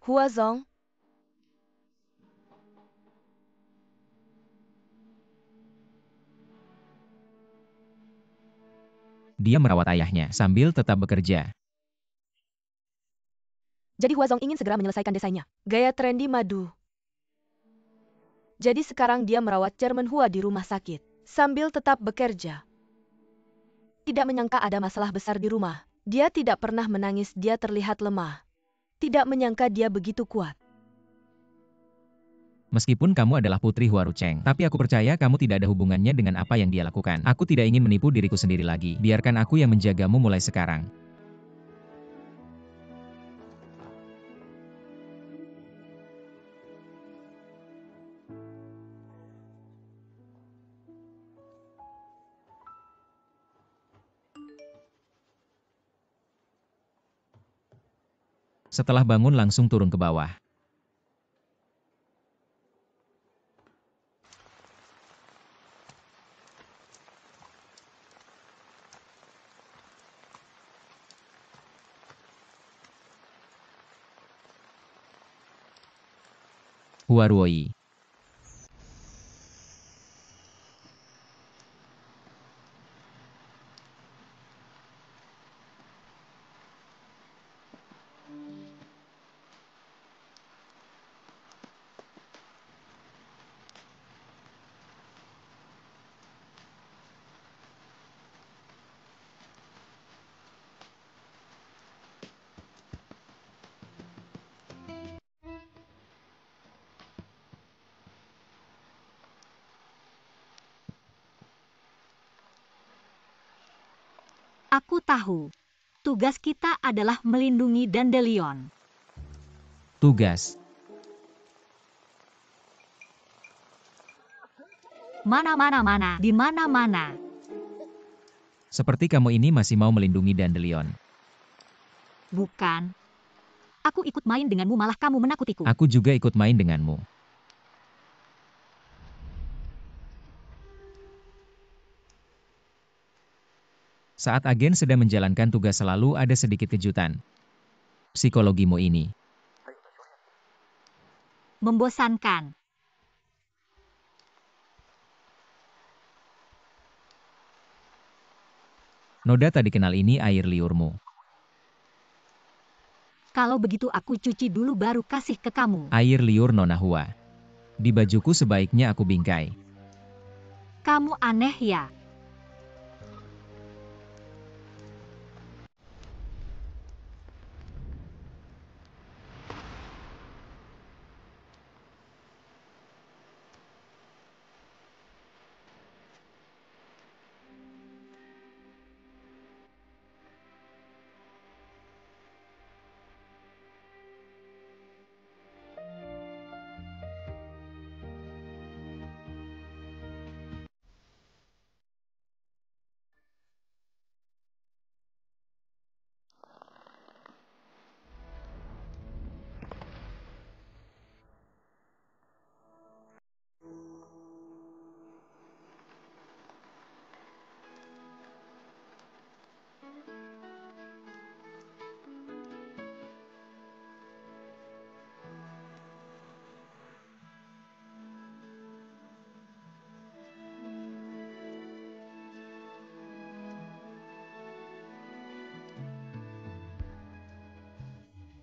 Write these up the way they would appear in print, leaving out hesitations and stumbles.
Huazong. Dia merawat ayahnya sambil tetap bekerja. Jadi Huazong ingin segera menyelesaikan desainnya. Gaya trendy madu. Jadi sekarang dia merawat Chairman Hua di rumah sakit. Sambil tetap bekerja. Tidak menyangka ada masalah besar di rumah. Dia tidak pernah menangis, dia terlihat lemah. Tidak menyangka dia begitu kuat. Meskipun kamu adalah putri Hua Rucheng, tapi aku percaya kamu tidak ada hubungannya dengan apa yang dia lakukan. Aku tidak ingin menipu diriku sendiri lagi. Biarkan aku yang menjagamu mulai sekarang. Setelah bangun langsung turun ke bawah. Hua Ruoyi. Aku tahu. Tugas kita adalah melindungi Dandelion. Tugas. Mana, di mana-mana. Seperti kamu ini masih mau melindungi Dandelion. Bukan. Aku ikut main denganmu malah kamu menakutiku. Aku juga ikut main denganmu. Saat agen sedang menjalankan tugas selalu ada sedikit kejutan. Psikologimu ini. Membosankan. Noda tak dikenal ini air liurmu. Kalau begitu aku cuci dulu baru kasih ke kamu. Air liur Nona Hua. Di bajuku sebaiknya aku bingkai. Kamu aneh ya.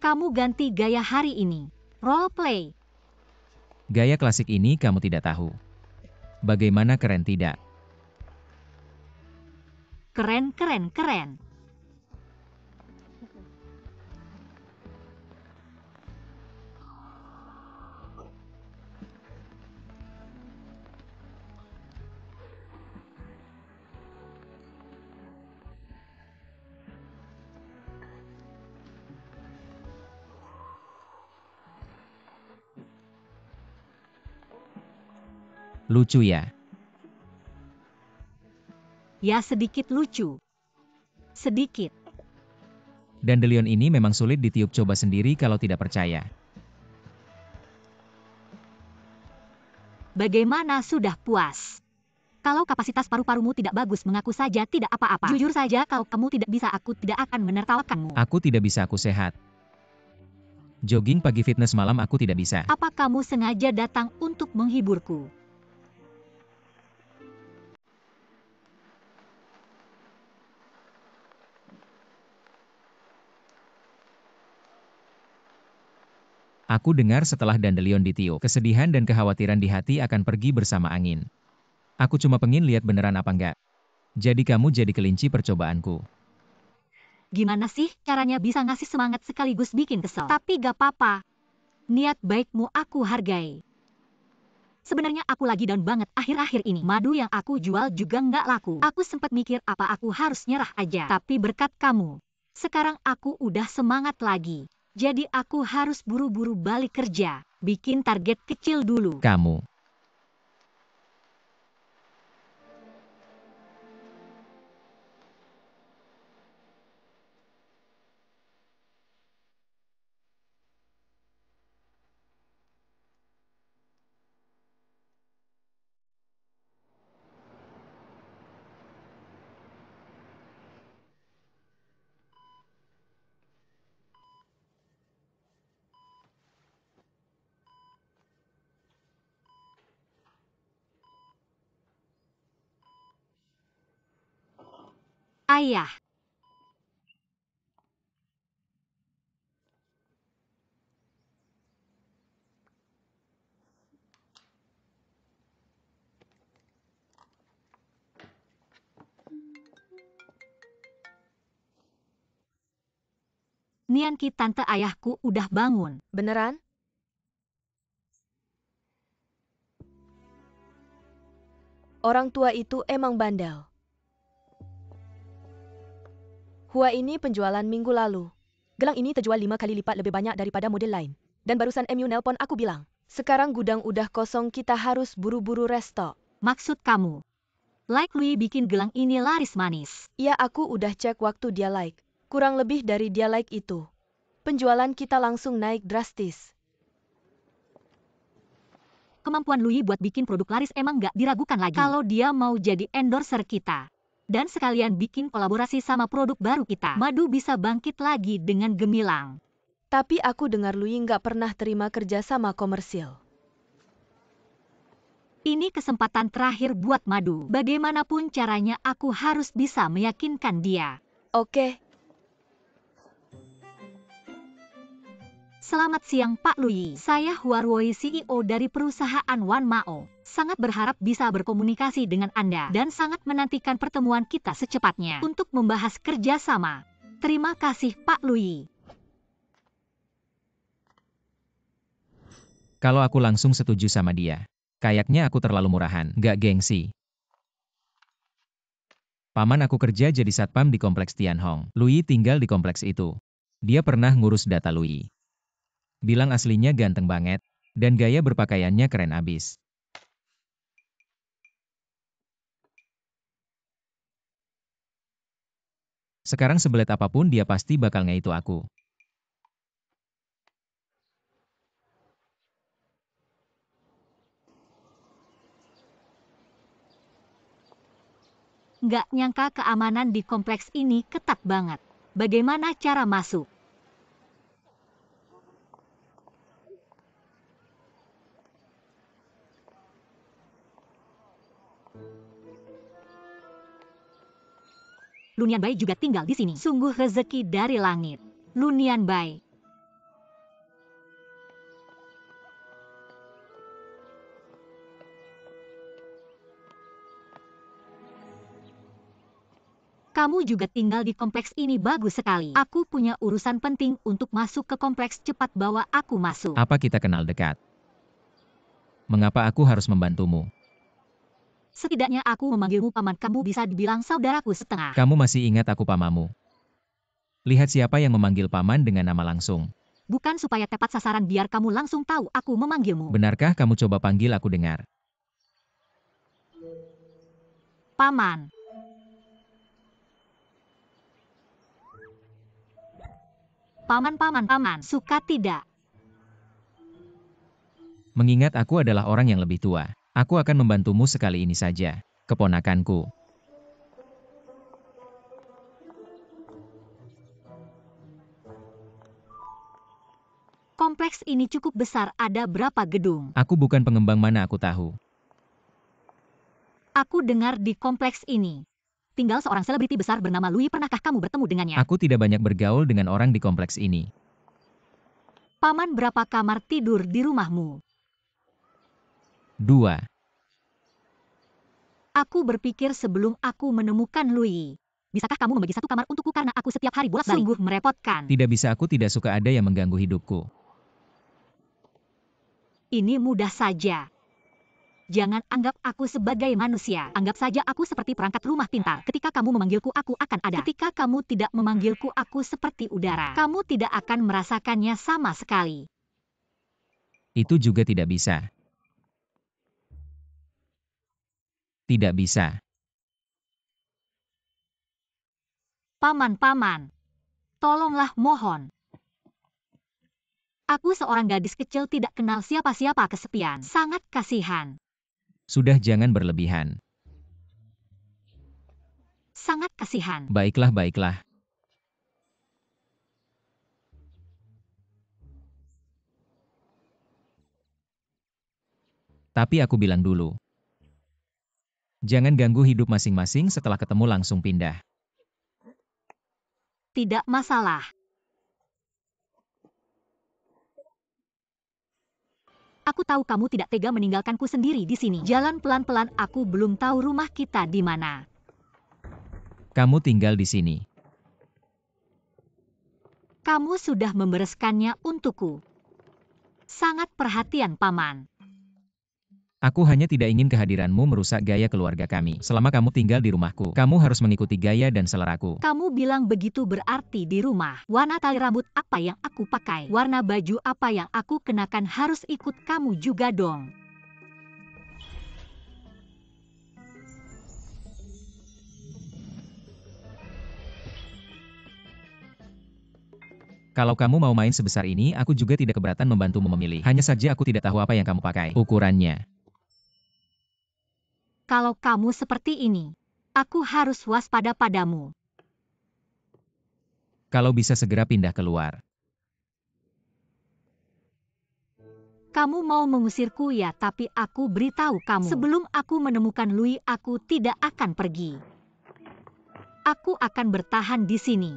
Kamu ganti gaya hari ini. Role play. Gaya klasik ini kamu tidak tahu. Bagaimana keren tidak? Keren. Lucu ya? Ya sedikit lucu. Sedikit. Dandelion ini memang sulit ditiup, coba sendiri kalau tidak percaya. Bagaimana sudah puas? Kalau kapasitas paru-parumu tidak bagus mengaku saja tidak apa-apa. Jujur saja kalau kamu tidak bisa aku tidak akan menertawakanmu. Aku tidak bisa, aku sehat. Jogging pagi fitness malam aku tidak bisa. Apa kamu sengaja datang untuk menghiburku? Aku dengar setelah dandelion ditiup, kesedihan dan kekhawatiran di hati akan pergi bersama angin. Aku cuma pengen lihat beneran apa enggak. Jadi kamu jadi kelinci percobaanku. Gimana sih caranya bisa ngasih semangat sekaligus bikin kesel? Tapi gak apa-apa. Niat baikmu aku hargai. Sebenarnya aku lagi down banget akhir-akhir ini. Madu yang aku jual juga nggak laku. Aku sempat mikir apa aku harus nyerah aja. Tapi berkat kamu, sekarang aku udah semangat lagi. Jadi aku harus buru-buru balik kerja. Bikin target kecil dulu. Kamu. Ayah. Nianki tante ayahku udah bangun. Beneran? Orang tua itu emang bandel. Hua ini penjualan minggu lalu. Gelang ini terjual 5 kali lipat lebih banyak daripada model lain. Dan barusan MU nelpon aku bilang, sekarang gudang udah kosong, kita harus buru-buru restock. Maksud kamu, like Louis bikin gelang ini laris manis. Ya, aku udah cek waktu dia like. Kurang lebih dari dia like itu. Penjualan kita langsung naik drastis. Kemampuan Louis buat bikin produk laris emang gak diragukan lagi. Kalau dia mau jadi endorser kita. Dan sekalian bikin kolaborasi sama produk baru kita. Madu bisa bangkit lagi dengan gemilang. Tapi aku dengar Louis nggak pernah terima kerja sama komersil. Ini kesempatan terakhir buat Madu. Bagaimanapun caranya aku harus bisa meyakinkan dia. Oke. Selamat siang Pak Louis. Saya Hua Ruoi, CEO dari perusahaan Wan Mao. Sangat berharap bisa berkomunikasi dengan Anda dan sangat menantikan pertemuan kita secepatnya untuk membahas kerjasama. Terima kasih Pak Louis. Kalau aku langsung setuju sama dia. Kayaknya aku terlalu murahan, gak gengsi. Paman aku kerja jadi satpam di kompleks Tianhong. Louis tinggal di kompleks itu. Dia pernah ngurus data Louis. Bilang aslinya ganteng banget, dan gaya berpakaiannya keren abis. Sekarang sebelet apapun dia pasti bakal ngeitu aku. Nggak nyangka keamanan di kompleks ini ketat banget. Bagaimana cara masuk? Lunian Bai juga tinggal di sini. Sungguh rezeki dari langit. Lunian Bai. Kamu juga tinggal di kompleks ini, bagus sekali. Aku punya urusan penting untuk masuk ke kompleks, cepat bawa aku masuk. Apa kita kenal dekat? Mengapa aku harus membantumu? Setidaknya aku memanggilmu paman, kamu bisa dibilang saudaraku setengah. Kamu masih ingat aku pamamu? Lihat siapa yang memanggil paman dengan nama langsung. Bukan supaya tepat sasaran biar kamu langsung tahu aku memanggilmu. Benarkah kamu coba panggil aku dengar? Paman. Paman, suka tidak? Mengingat aku adalah orang yang lebih tua, aku akan membantumu sekali ini saja, keponakanku. Kompleks ini cukup besar, ada berapa gedung? Aku bukan pengembang, mana aku tahu. Aku dengar di kompleks ini tinggal seorang selebriti besar bernama Louis. Pernahkah kamu bertemu dengannya? Aku tidak banyak bergaul dengan orang di kompleks ini. Paman, berapa kamar tidur di rumahmu? 2. Aku berpikir sebelum aku menemukan Louis. Bisakah kamu membagi satu kamar untukku karena aku setiap hari bolak-balik? Sungguh merepotkan. Tidak bisa, aku tidak suka ada yang mengganggu hidupku. Ini mudah saja. Jangan anggap aku sebagai manusia. Anggap saja aku seperti perangkat rumah pintar. Ketika kamu memanggilku, aku akan ada. Ketika kamu tidak memanggilku, aku seperti udara. Kamu tidak akan merasakannya sama sekali. Itu juga tidak bisa. Tidak bisa. Paman, tolonglah, mohon. Aku seorang gadis kecil tidak kenal siapa-siapa, kesepian. Sangat kasihan. Sudah, jangan berlebihan. Sangat kasihan. Baiklah, baiklah. Tapi aku bilang dulu. Jangan ganggu hidup masing-masing, setelah ketemu langsung pindah. Tidak masalah. Aku tahu kamu tidak tega meninggalkanku sendiri di sini. Jalan pelan-pelan, aku belum tahu rumah kita di mana. Kamu tinggal di sini. Kamu sudah membereskannya untukku. Sangat perhatian, Paman. Aku hanya tidak ingin kehadiranmu merusak gaya keluarga kami. Selama kamu tinggal di rumahku, kamu harus mengikuti gaya dan seleraku. Kamu bilang begitu berarti di rumah. Warna tali rambut apa yang aku pakai, warna baju apa yang aku kenakan harus ikut kamu juga dong. Kalau kamu mau main sebesar ini, aku juga tidak keberatan membantumu memilih. Hanya saja aku tidak tahu apa yang kamu pakai. Ukurannya. Kalau kamu seperti ini, aku harus waspada padamu. Kalau bisa segera pindah keluar. Kamu mau mengusirku ya, tapi aku beritahu kamu. Sebelum aku menemukan Louis, aku tidak akan pergi. Aku akan bertahan di sini.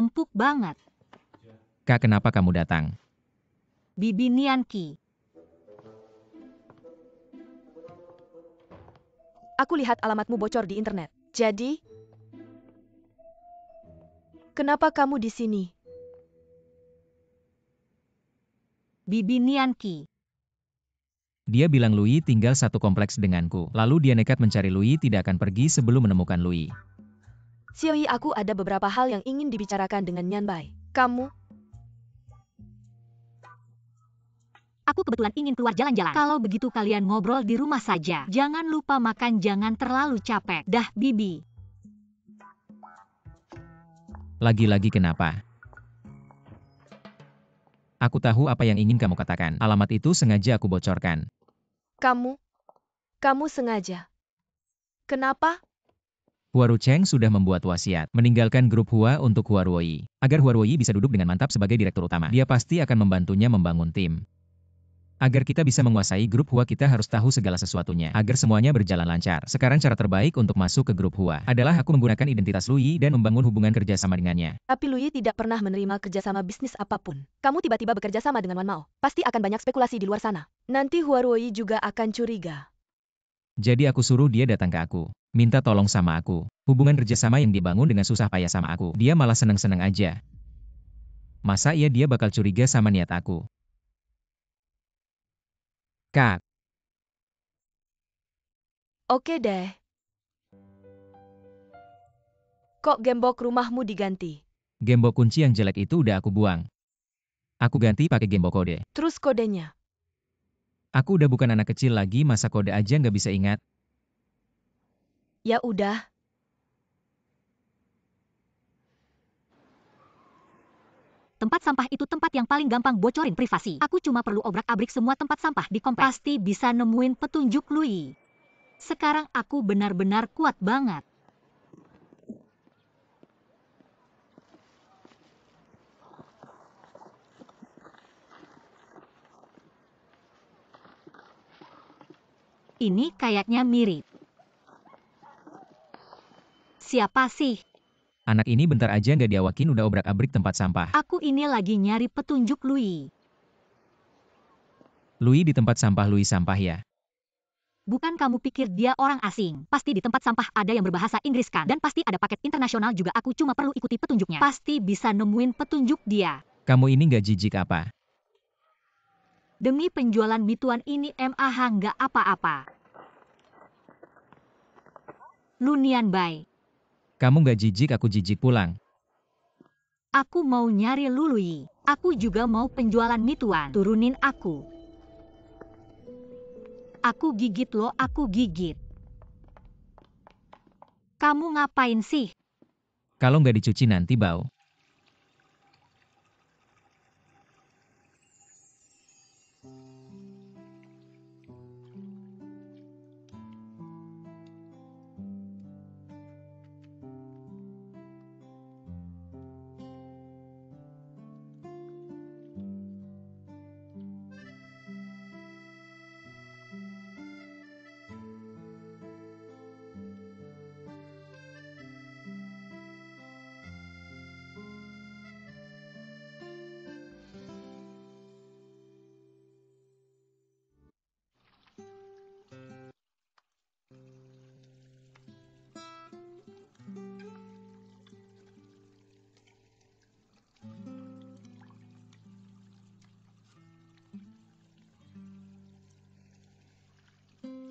Empuk banget. Kak, kenapa kamu datang? Bibi Nianqi. Aku lihat alamatmu bocor di internet. Jadi, kenapa kamu di sini? Bibi Nianqi. Dia bilang Louis tinggal satu kompleks denganku. Lalu dia nekat mencari Louis, tidak akan pergi sebelum menemukan Louis. Xiaoyi, aku ada beberapa hal yang ingin dibicarakan dengan Nyanbai. Kamu? Aku kebetulan ingin keluar jalan-jalan. Kalau begitu kalian ngobrol di rumah saja. Jangan lupa makan, jangan terlalu capek. Dah, Bibi. Lagi-lagi kenapa? Aku tahu apa yang ingin kamu katakan. Alamat itu sengaja aku bocorkan. Kamu sengaja. Kenapa? Huaru Cheng sudah membuat wasiat, meninggalkan grup Hua untuk Huaruoi. Agar Huaruoi bisa duduk dengan mantap sebagai direktur utama. Dia pasti akan membantunya membangun tim. Agar kita bisa menguasai grup Hua, kita harus tahu segala sesuatunya, agar semuanya berjalan lancar. Sekarang cara terbaik untuk masuk ke grup Hua adalah aku menggunakan identitas Louis dan membangun hubungan kerjasama dengannya. Tapi Louis tidak pernah menerima kerjasama bisnis apapun. Kamu tiba-tiba bekerja sama dengan Wan Mao. Pasti akan banyak spekulasi di luar sana. Nanti Huaruoi juga akan curiga. Jadi aku suruh dia datang ke aku. Minta tolong sama aku. Hubungan kerjasama yang dibangun dengan susah payah sama aku. Dia malah seneng-seneng aja. Masa iya dia bakal curiga sama niat aku? Kak. Oke deh. Kok gembok rumahmu diganti? Gembok kunci yang jelek itu udah aku buang. Aku ganti pakai gembok kode. Terus kodenya? Aku udah bukan anak kecil lagi, masa kode aja nggak bisa ingat. Ya udah. Tempat sampah itu tempat yang paling gampang bocorin privasi. Aku cuma perlu obrak-abrik semua tempat sampah di kompleks. Pasti bisa nemuin petunjuk Louis. Sekarang aku benar-benar kuat banget. Ini kayaknya mirip. Siapa sih? Anak ini bentar aja nggak diawakin udah obrak-abrik tempat sampah. Aku ini lagi nyari petunjuk Louis. Louis di tempat sampah Louis sampah ya. Bukan kamu pikir dia orang asing. Pasti di tempat sampah ada yang berbahasa Inggris kan? Dan pasti ada paket internasional juga, aku cuma perlu ikuti petunjuknya. Pasti bisa nemuin petunjuk dia. Kamu ini nggak jijik apa? Demi penjualan mituan ini mah nggak apa-apa. Lunian Bai. Kamu nggak jijik, aku jijik pulang. Aku mau nyari Lului. Aku juga mau penjualan mituan. Turunin aku. Aku gigit lo, aku gigit. Kamu ngapain sih? Kalau nggak dicuci nanti bau.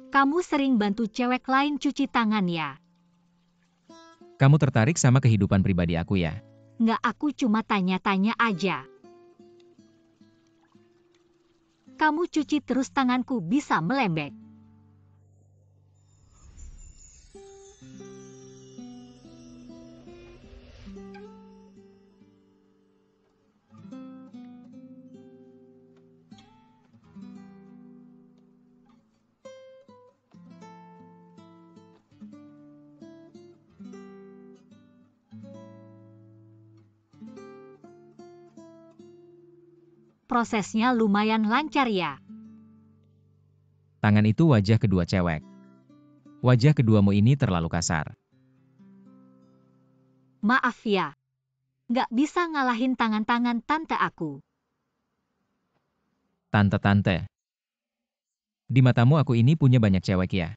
Kamu sering bantu cewek lain cuci tangan ya? Kamu tertarik sama kehidupan pribadi aku ya? Nggak, aku cuma tanya-tanya aja. Kamu cuci terus tanganku bisa melembek. Prosesnya lumayan lancar ya. Tangan itu wajah kedua cewek. Wajah keduamu ini terlalu kasar. Maaf ya. Nggak bisa ngalahin tangan-tangan tante aku. Tante-tante. Di matamu aku ini punya banyak cewek ya?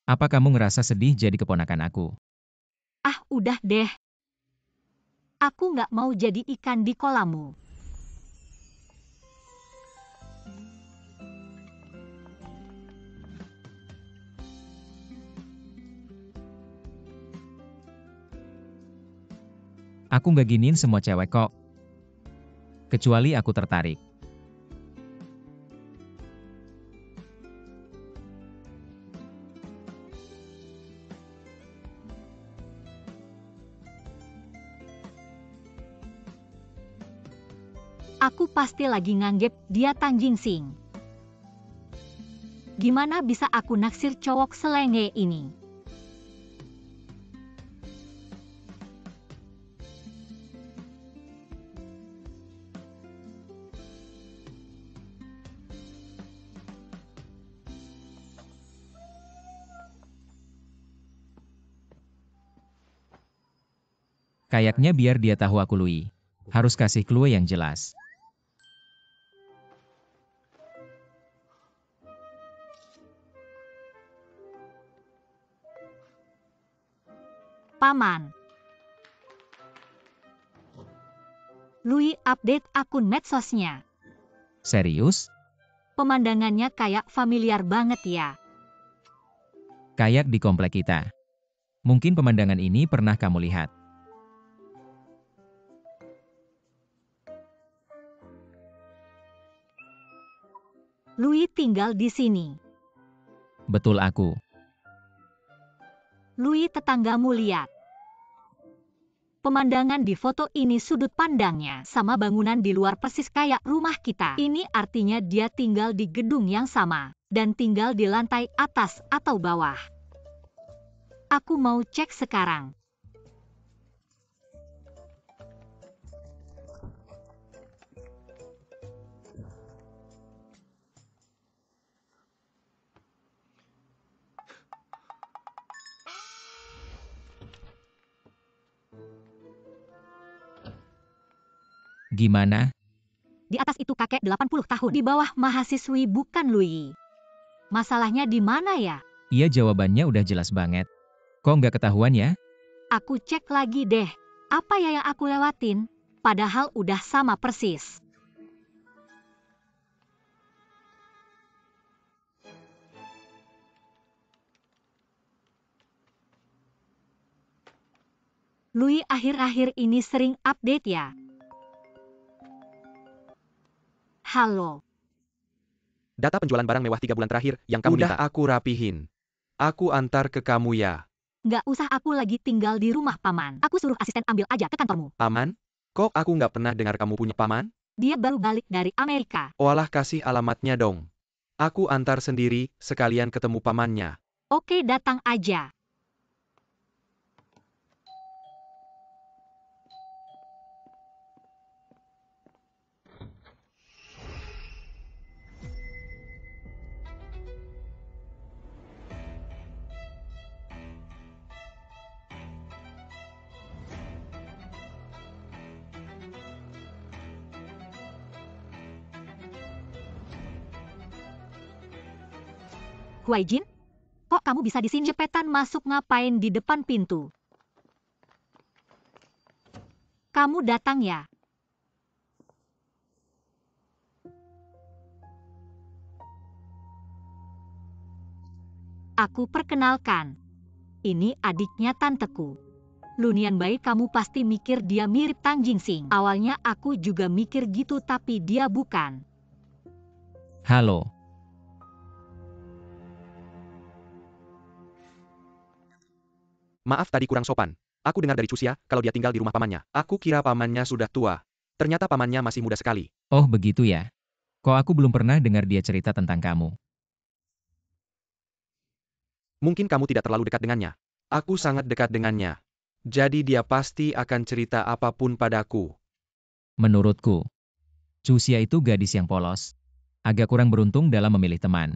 Apa kamu ngerasa sedih jadi keponakan aku? Ah, udah deh. Aku nggak mau jadi ikan di kolammu. Aku nggak giniin semua cewek kok. Kecuali aku tertarik. Aku pasti lagi nganggep dia Tanjing Sing. Gimana bisa aku naksir cowok selenge ini? Kayaknya biar dia tahu aku Louis. Harus kasih clue yang jelas. Paman. Louis update akun medsosnya. Serius? Pemandangannya kayak familiar banget ya. Kayak di komplek kita. Mungkin pemandangan ini pernah kamu lihat. Louis tinggal di sini. Betul aku. Louis, tetanggamu lihat. Pemandangan di foto ini sudut pandangnya sama bangunan di luar persis kayak rumah kita. Ini artinya dia tinggal di gedung yang sama dan tinggal di lantai atas atau bawah. Aku mau cek sekarang. Gimana? Di atas itu kakek 80 tahun. Di bawah mahasiswi bukan Lui. Masalahnya di mana ya? Iya, jawabannya udah jelas banget. Kok nggak ketahuan ya? Aku cek lagi deh. Apa ya yang aku lewatin? Padahal udah sama persis. Lui akhir-akhir ini sering update ya? Halo. Data penjualan barang mewah 3 bulan terakhir yang kamu minta. Udah aku rapihin. Aku antar ke kamu ya. Nggak usah, aku lagi tinggal di rumah paman. Aku suruh asisten ambil aja ke kantormu. Paman? Kok aku nggak pernah dengar kamu punya paman? Dia baru balik dari Amerika. Walah, kasih alamatnya dong. Aku antar sendiri, sekalian ketemu pamannya. Oke, datang aja. Huaijin? Kok kamu bisa di sini? Cepetan masuk, ngapain di depan pintu? Kamu datang ya? Aku perkenalkan. Ini adiknya tanteku. Lunian baik, kamu pasti mikir dia mirip Tang Jingsing. Awalnya aku juga mikir gitu, tapi dia bukan. Halo. Maaf tadi kurang sopan. Aku dengar dari Chuxia kalau dia tinggal di rumah pamannya. Aku kira pamannya sudah tua. Ternyata pamannya masih muda sekali. Oh begitu ya. Kok aku belum pernah dengar dia cerita tentang kamu. Mungkin kamu tidak terlalu dekat dengannya. Aku sangat dekat dengannya. Jadi dia pasti akan cerita apapun padaku. Menurutku, Chuxia itu gadis yang polos. Agak kurang beruntung dalam memilih teman.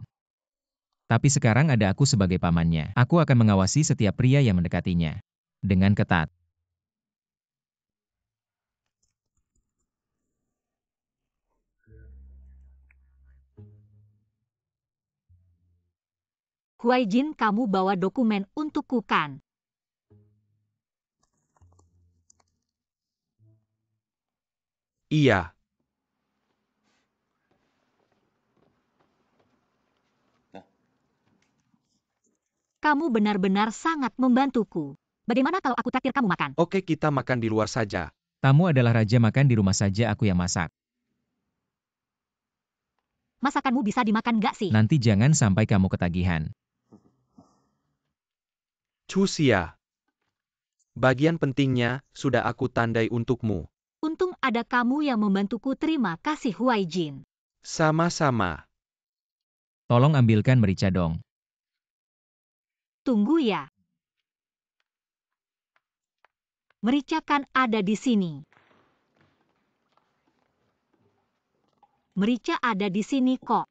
Tapi sekarang ada aku sebagai pamannya. Aku akan mengawasi setiap pria yang mendekatinya. Dengan ketat. Huaijin, kamu bawa dokumen untukku kan? Iya. Kamu benar-benar sangat membantuku. Bagaimana kalau aku traktir kamu makan? Oke, kita makan di luar saja. Tamu adalah raja, makan di rumah saja, aku yang masak. Masakanmu bisa dimakan nggak sih? Nanti jangan sampai kamu ketagihan. Chuxia. Bagian pentingnya sudah aku tandai untukmu. Untung ada kamu yang membantuku. Terima kasih Huaijin. Sama-sama. Tolong ambilkan merica dong. Tunggu ya. Merica kan ada di sini. Merica ada di sini kok.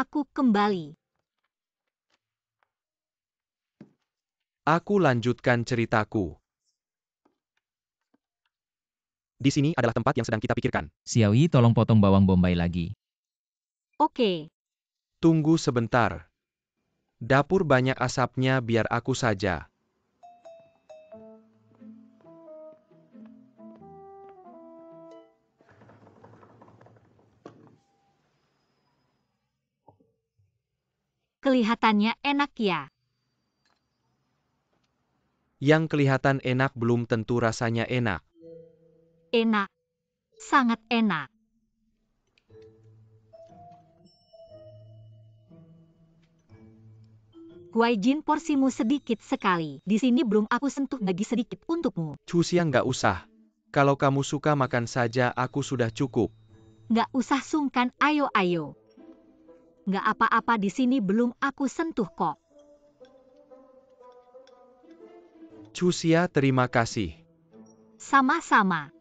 Aku kembali. Aku lanjutkan ceritaku. Di sini adalah tempat yang sedang kita pikirkan. Xiaoyi, tolong potong bawang bombay lagi. Oke. Tunggu sebentar. Dapur banyak asapnya, biar aku saja. Kelihatannya enak ya. Yang kelihatan enak belum tentu rasanya enak. Enak. Sangat enak. Huaijin, porsimu sedikit sekali. Di sini belum aku sentuh, bagi sedikit untukmu. Chuxia, nggak usah. Kalau kamu suka makan saja, aku sudah cukup. Nggak usah sungkan, ayo-ayo. Nggak apa-apa, di sini belum aku sentuh kok. Chuxia, terima kasih. Sama-sama.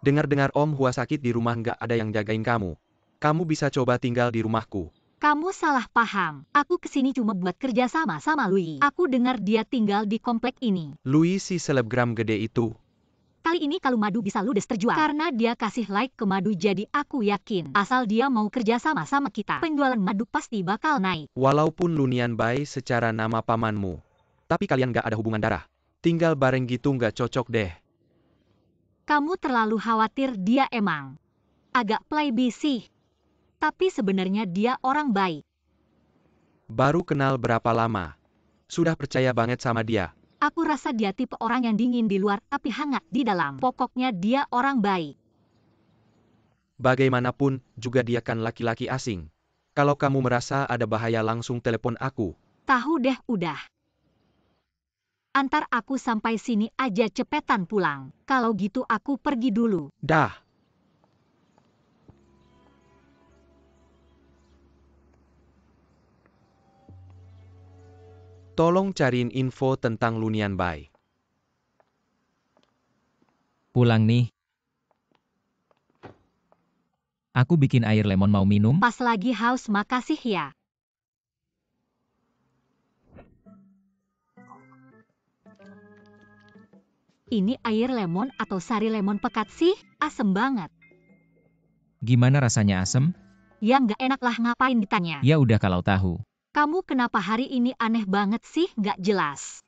Dengar-dengar Om Hua sakit di rumah, nggak ada yang jagain kamu. Kamu bisa coba tinggal di rumahku. Kamu salah paham. Aku kesini cuma buat kerja sama sama Louis. Aku dengar dia tinggal di komplek ini. Louis si selebgram gede itu. Kali ini kalau madu bisa ludes terjual. Karena dia kasih like ke madu, jadi aku yakin asal dia mau kerja sama sama kita, penjualan madu pasti bakal naik. Walaupun Lunian Bai secara nama pamanmu, tapi kalian gak ada hubungan darah. Tinggal bareng gitu gak cocok deh. Kamu terlalu khawatir, dia emang agak playboy sih. Tapi sebenarnya dia orang baik. Baru kenal berapa lama? Sudah percaya banget sama dia. Aku rasa dia tipe orang yang dingin di luar tapi hangat di dalam. Pokoknya dia orang baik. Bagaimanapun juga dia kan laki-laki asing. Kalau kamu merasa ada bahaya langsung telepon aku. Tahu deh, udah. Antar aku sampai sini aja, cepetan pulang. Kalau gitu aku pergi dulu. Dah. Tolong cariin info tentang Lunian Bai. Pulang nih. Aku bikin air lemon, mau minum? Pas lagi haus, makasih ya. Ini air lemon atau sari lemon pekat sih? Asem banget. Gimana rasanya, asem? Ya nggak enak lah, ngapain ditanya. Ya udah kalau tahu. Kamu kenapa hari ini aneh banget sih, nggak jelas.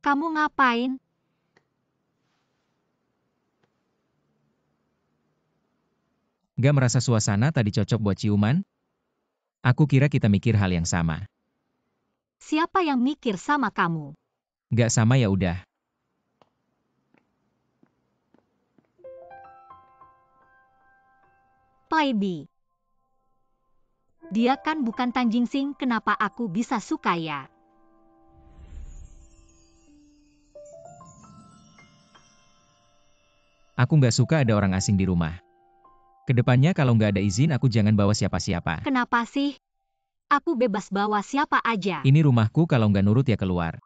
Kamu ngapain? Gak merasa suasana tadi cocok buat ciuman? Aku kira kita mikir hal yang sama. Siapa yang mikir sama kamu? Gak sama ya udah. Playboy. Dia kan bukan Tanjing Sing, kenapa aku bisa suka ya? Aku gak suka ada orang asing di rumah. Kedepannya kalau nggak ada izin aku jangan bawa siapa-siapa. Kenapa sih? Aku bebas bawa siapa aja. Ini rumahku, kalau nggak nurut ya keluar.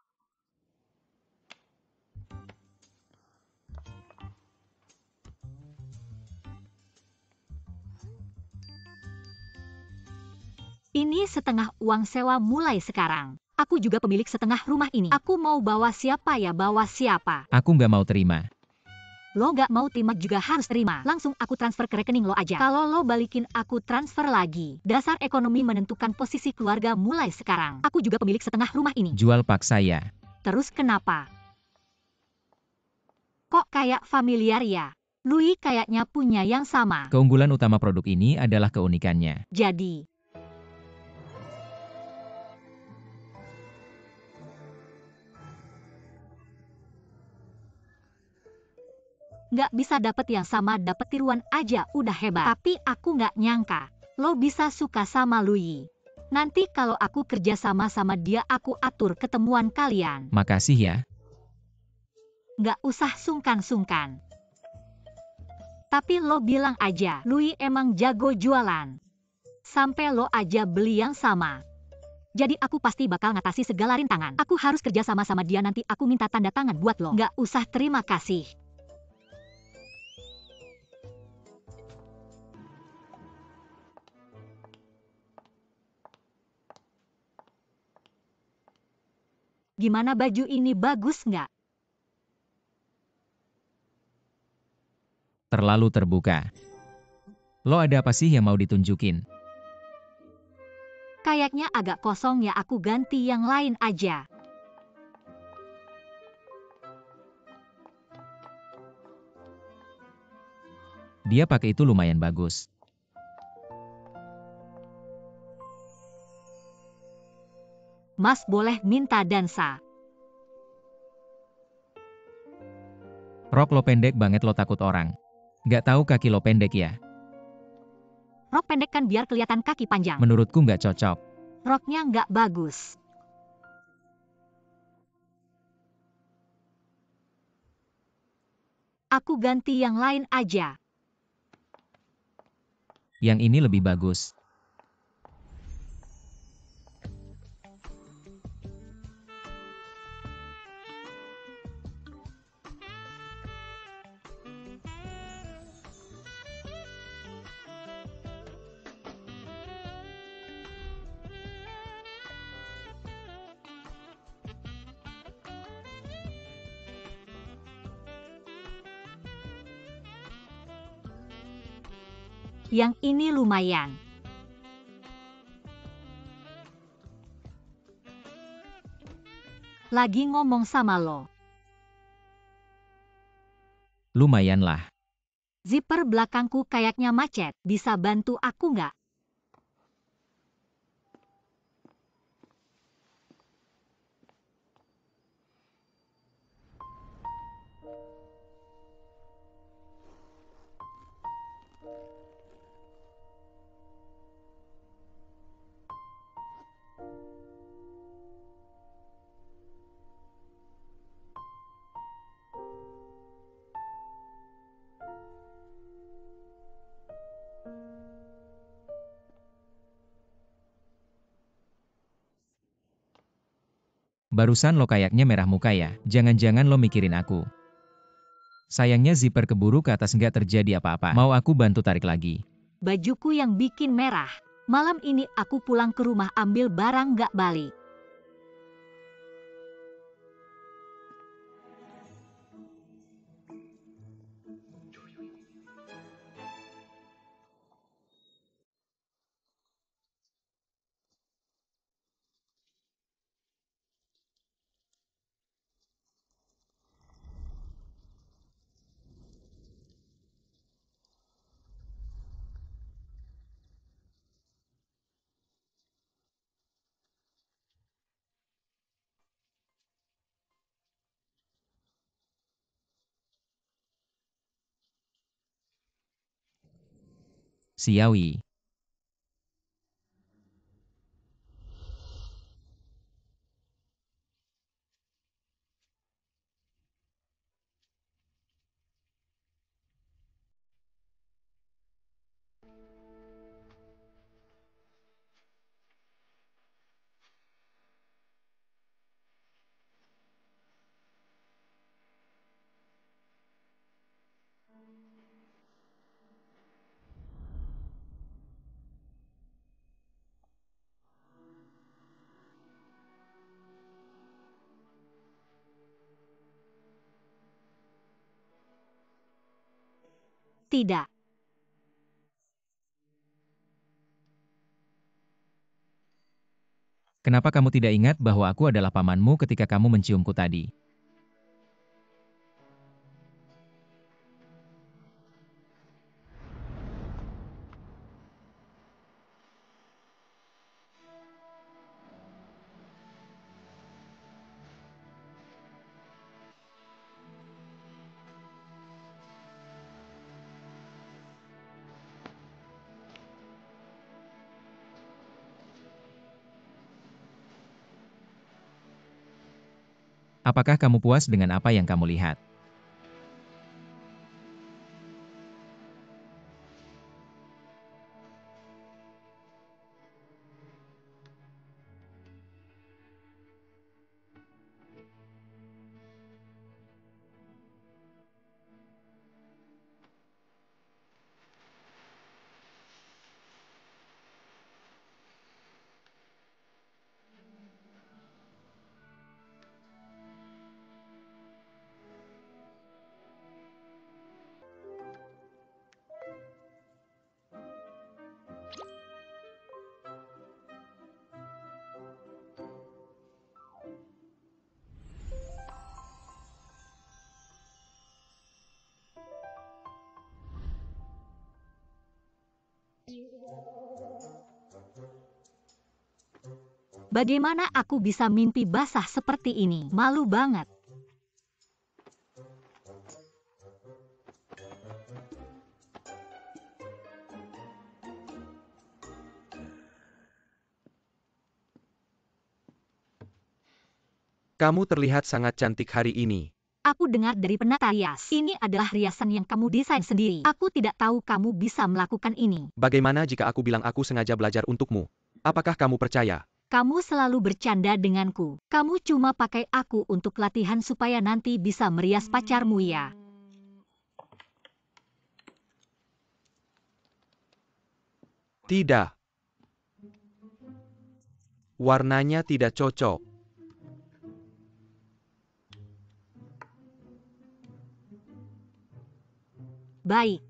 Ini setengah uang sewa mulai sekarang. Aku juga pemilik setengah rumah ini. Aku mau bawa siapa ya, bawa siapa. Aku nggak mau terima. Lo nggak mau terima juga harus terima. Langsung aku transfer ke rekening lo aja. Kalau lo balikin aku transfer lagi. Dasar ekonomi menentukan posisi keluarga mulai sekarang. Aku juga pemilik setengah rumah ini. Jual paksa ya. Terus kenapa? Kok kayak familiar ya? Louis kayaknya punya yang sama. Keunggulan utama produk ini adalah keunikannya. Jadi nggak bisa dapet yang sama, dapet tiruan aja udah hebat. Tapi aku nggak nyangka lo bisa suka sama Louis. Nanti kalau aku kerja sama dia, aku atur ketemuan kalian. Makasih ya. Nggak usah sungkan-sungkan. Tapi lo bilang aja, Louis emang jago jualan. Sampai lo aja beli yang sama. Jadi aku pasti bakal ngatasi segala rintangan. Aku harus kerja sama dia, nanti aku minta tanda tangan buat lo. Nggak usah terima kasih. Gimana baju ini, bagus nggak? Terlalu terbuka. Lo ada apa sih yang mau ditunjukin? Kayaknya agak kosong ya, aku ganti yang lain aja. Dia pakai itu lumayan bagus. Mas boleh minta dansa. Rok lo pendek banget, lo takut orang nggak tahu kaki lo pendek ya? Rok pendek kan biar kelihatan kaki panjang. Menurutku nggak cocok. Roknya nggak bagus. Aku ganti yang lain aja. Yang ini lebih bagus. Yang ini lumayan. Lagi ngomong sama lo. Lumayan lah. Zipper belakangku kayaknya macet. Bisa bantu aku nggak? Barusan lo kayaknya merah muka ya, jangan-jangan lo mikirin aku. Sayangnya zipper keburu ke atas, nggak terjadi apa-apa. Mau aku bantu tarik lagi? Bajuku yang bikin merah. Malam ini aku pulang ke rumah ambil barang nggak balik. Siawi. Tidak. Kenapa kamu tidak ingat bahwa aku adalah pamanmu ketika kamu menciumku tadi? Apakah kamu puas dengan apa yang kamu lihat? Bagaimana aku bisa mimpi basah seperti ini? Malu banget. Kamu terlihat sangat cantik hari ini. Aku dengar dari penata rias. Ini adalah riasan yang kamu desain sendiri. Aku tidak tahu kamu bisa melakukan ini. Bagaimana jika aku bilang aku sengaja belajar untukmu? Apakah kamu percaya? Kamu selalu bercanda denganku. Kamu cuma pakai aku untuk latihan supaya nanti bisa merias pacarmu ya. Tidak. Warnanya tidak cocok. Baik.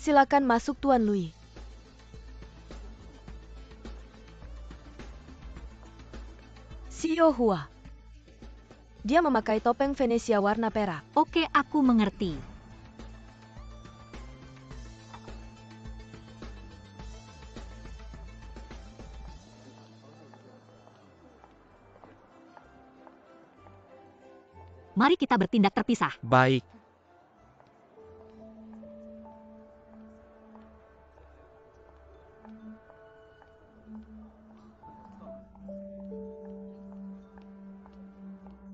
Silakan masuk Tuan Lui. CEO Hua. Dia memakai topeng Venesia warna perak. Oke, aku mengerti. Mari kita bertindak terpisah. Baik.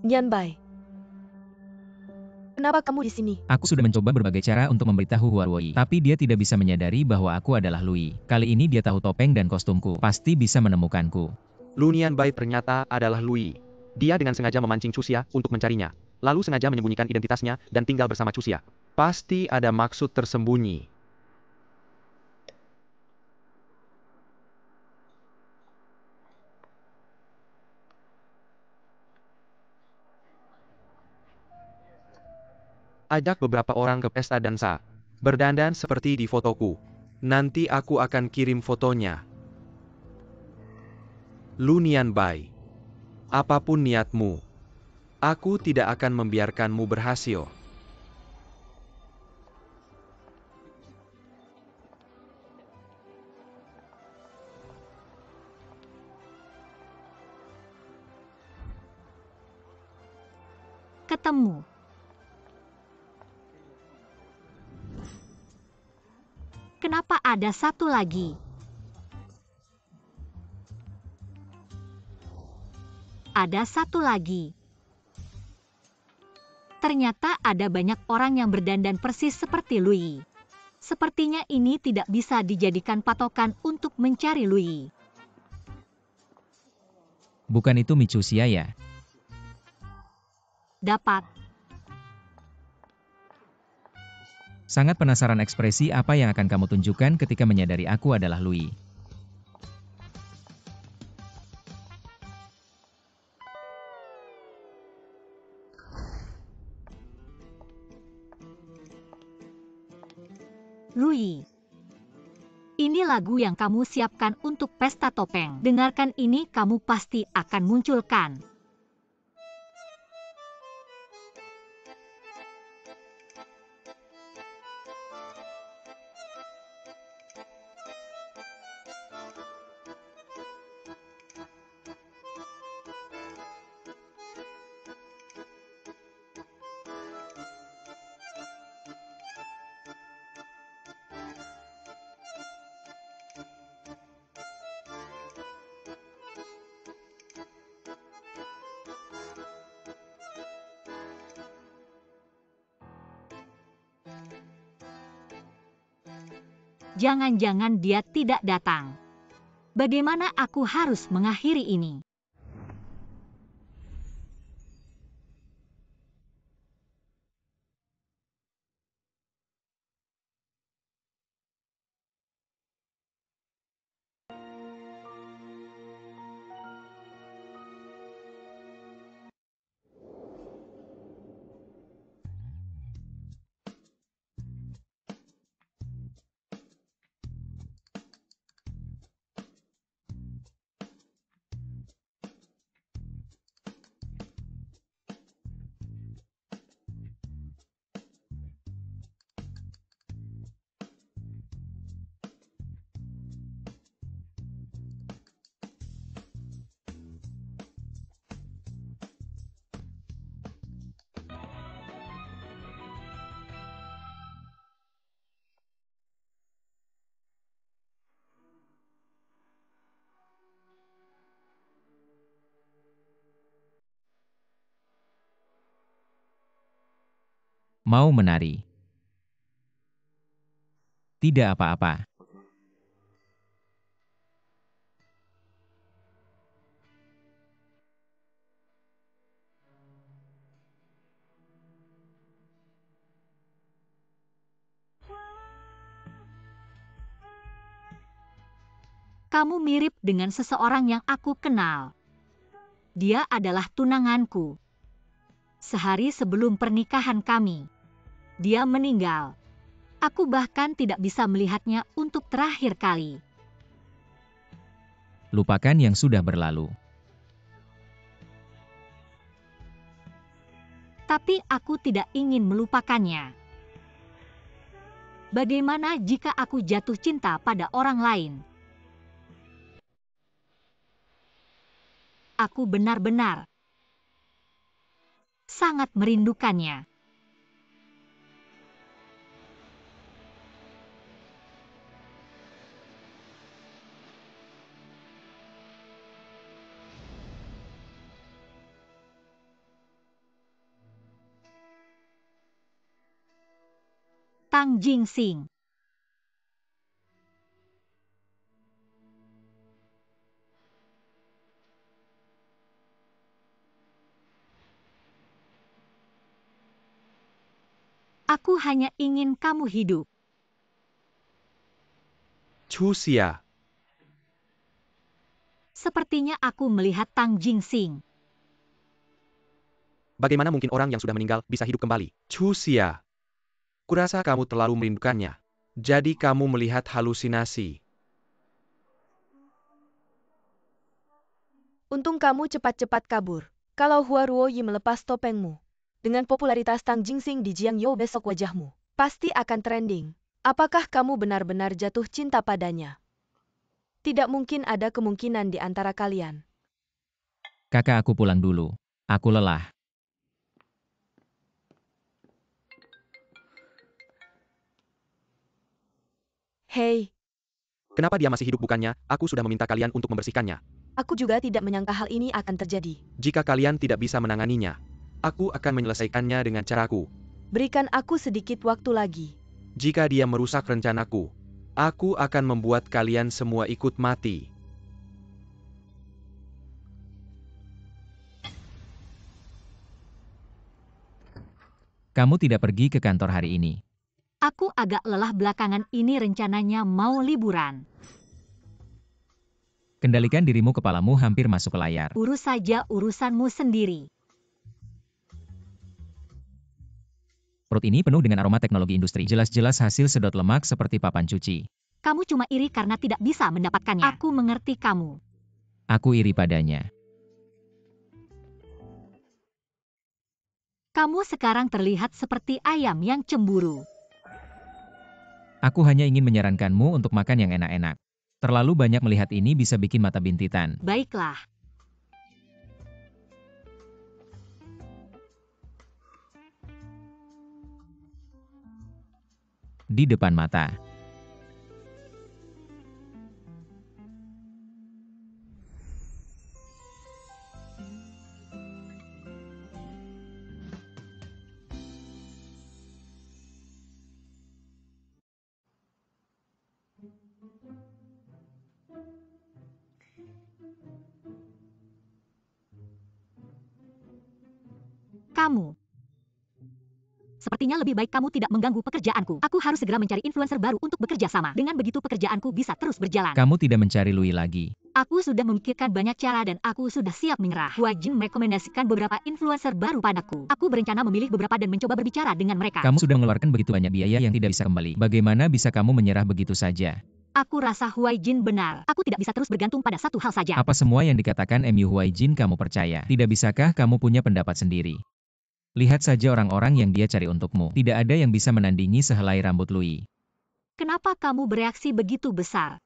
Nian Bai. Kenapa kamu di sini? Aku sudah mencoba berbagai cara untuk memberitahu Huarwei, tapi dia tidak bisa menyadari bahwa aku adalah Lui. Kali ini dia tahu topeng dan kostumku, pasti bisa menemukanku. Lu Nianbai ternyata adalah Lui. Dia dengan sengaja memancing Cusia untuk mencarinya, lalu sengaja menyembunyikan identitasnya dan tinggal bersama Cusia. Pasti ada maksud tersembunyi. Ajak beberapa orang ke pesta dansa. Berdandan seperti di fotoku. Nanti aku akan kirim fotonya. Lu Nianbai. Apapun niatmu, aku tidak akan membiarkanmu berhasil. Ketemu. Kenapa ada satu lagi? Ada satu lagi. Ternyata ada banyak orang yang berdandan persis seperti Lui. Sepertinya ini tidak bisa dijadikan patokan untuk mencari Lui. Bukan itu Micusia ya? Dapat. Sangat penasaran ekspresi apa yang akan kamu tunjukkan ketika menyadari aku adalah Lui. Lui. Ini lagu yang kamu siapkan untuk pesta topeng. Dengarkan ini, kamu pasti akan munculkan. Jangan-jangan dia tidak datang. Bagaimana aku harus mengakhiri ini? Mau menari? Tidak apa-apa. Kamu mirip dengan seseorang yang aku kenal. Dia adalah tunanganku. Sehari sebelum pernikahan kami, dia meninggal. Aku bahkan tidak bisa melihatnya untuk terakhir kali. Lupakan yang sudah berlalu. Tapi aku tidak ingin melupakannya. Bagaimana jika aku jatuh cinta pada orang lain? Aku benar-benar sangat merindukannya. Tang Jingsing. Aku hanya ingin kamu hidup. Chuxia, Sepertinya aku melihat Tang Jingsing. Bagaimana mungkin orang yang sudah meninggal bisa hidup kembali? Chuxia. Kurasa kamu terlalu merindukannya. Jadi kamu melihat halusinasi. Untung kamu cepat-cepat kabur. Kalau Hua Ruoyi melepas topengmu, dengan popularitas Tang Jingsing di Jiangyou besok wajahmu pasti akan trending. Apakah kamu benar-benar jatuh cinta padanya? Tidak mungkin ada kemungkinan di antara kalian. Kakak, aku pulang dulu. Aku lelah. Hei, Kenapa dia masih hidup bukannya? Aku sudah meminta kalian untuk membersihkannya. aku juga tidak menyangka hal ini akan terjadi. Jika kalian tidak bisa menanganinya, aku akan menyelesaikannya dengan caraku. Berikan aku sedikit waktu lagi. Jika dia merusak rencanaku, aku akan membuat kalian semua ikut mati. Kamu tidak pergi ke kantor hari ini. Aku agak lelah belakangan ini, rencananya mau liburan. Kendalikan dirimu, kepalamu hampir masuk ke layar. Urus saja urusanmu sendiri. Perut ini penuh dengan aroma teknologi industri. Jelas-jelas hasil sedot lemak seperti papan cuci. Kamu cuma iri karena tidak bisa mendapatkannya. Aku mengerti kamu. Aku iri padanya. Kamu sekarang terlihat seperti ayam yang cemburu. Aku hanya ingin menyarankanmu untuk makan yang enak-enak. Terlalu banyak melihat ini bisa bikin mata bintitan. Baiklah. Di depan mata. Kamu. Sepertinya lebih baik kamu tidak mengganggu pekerjaanku. Aku harus segera mencari influencer baru untuk bekerja sama. Dengan begitu pekerjaanku bisa terus berjalan. Kamu tidak mencari Louis lagi. Aku sudah memikirkan banyak cara dan aku sudah siap menyerah. Hua Jin merekomendasikan beberapa influencer baru padaku. Aku berencana memilih beberapa dan mencoba berbicara dengan mereka. Kamu sudah mengeluarkan begitu banyak biaya yang tidak bisa kembali. Bagaimana bisa kamu menyerah begitu saja? Aku rasa Hua Jin benar. Aku tidak bisa terus bergantung pada satu hal saja. Apa semua yang dikatakan MU Huaijin kamu percaya? Tidak bisakah kamu punya pendapat sendiri? Lihat saja orang-orang yang dia cari untukmu. Tidak ada yang bisa menandingi sehelai rambut Louis. Kenapa kamu bereaksi begitu besar?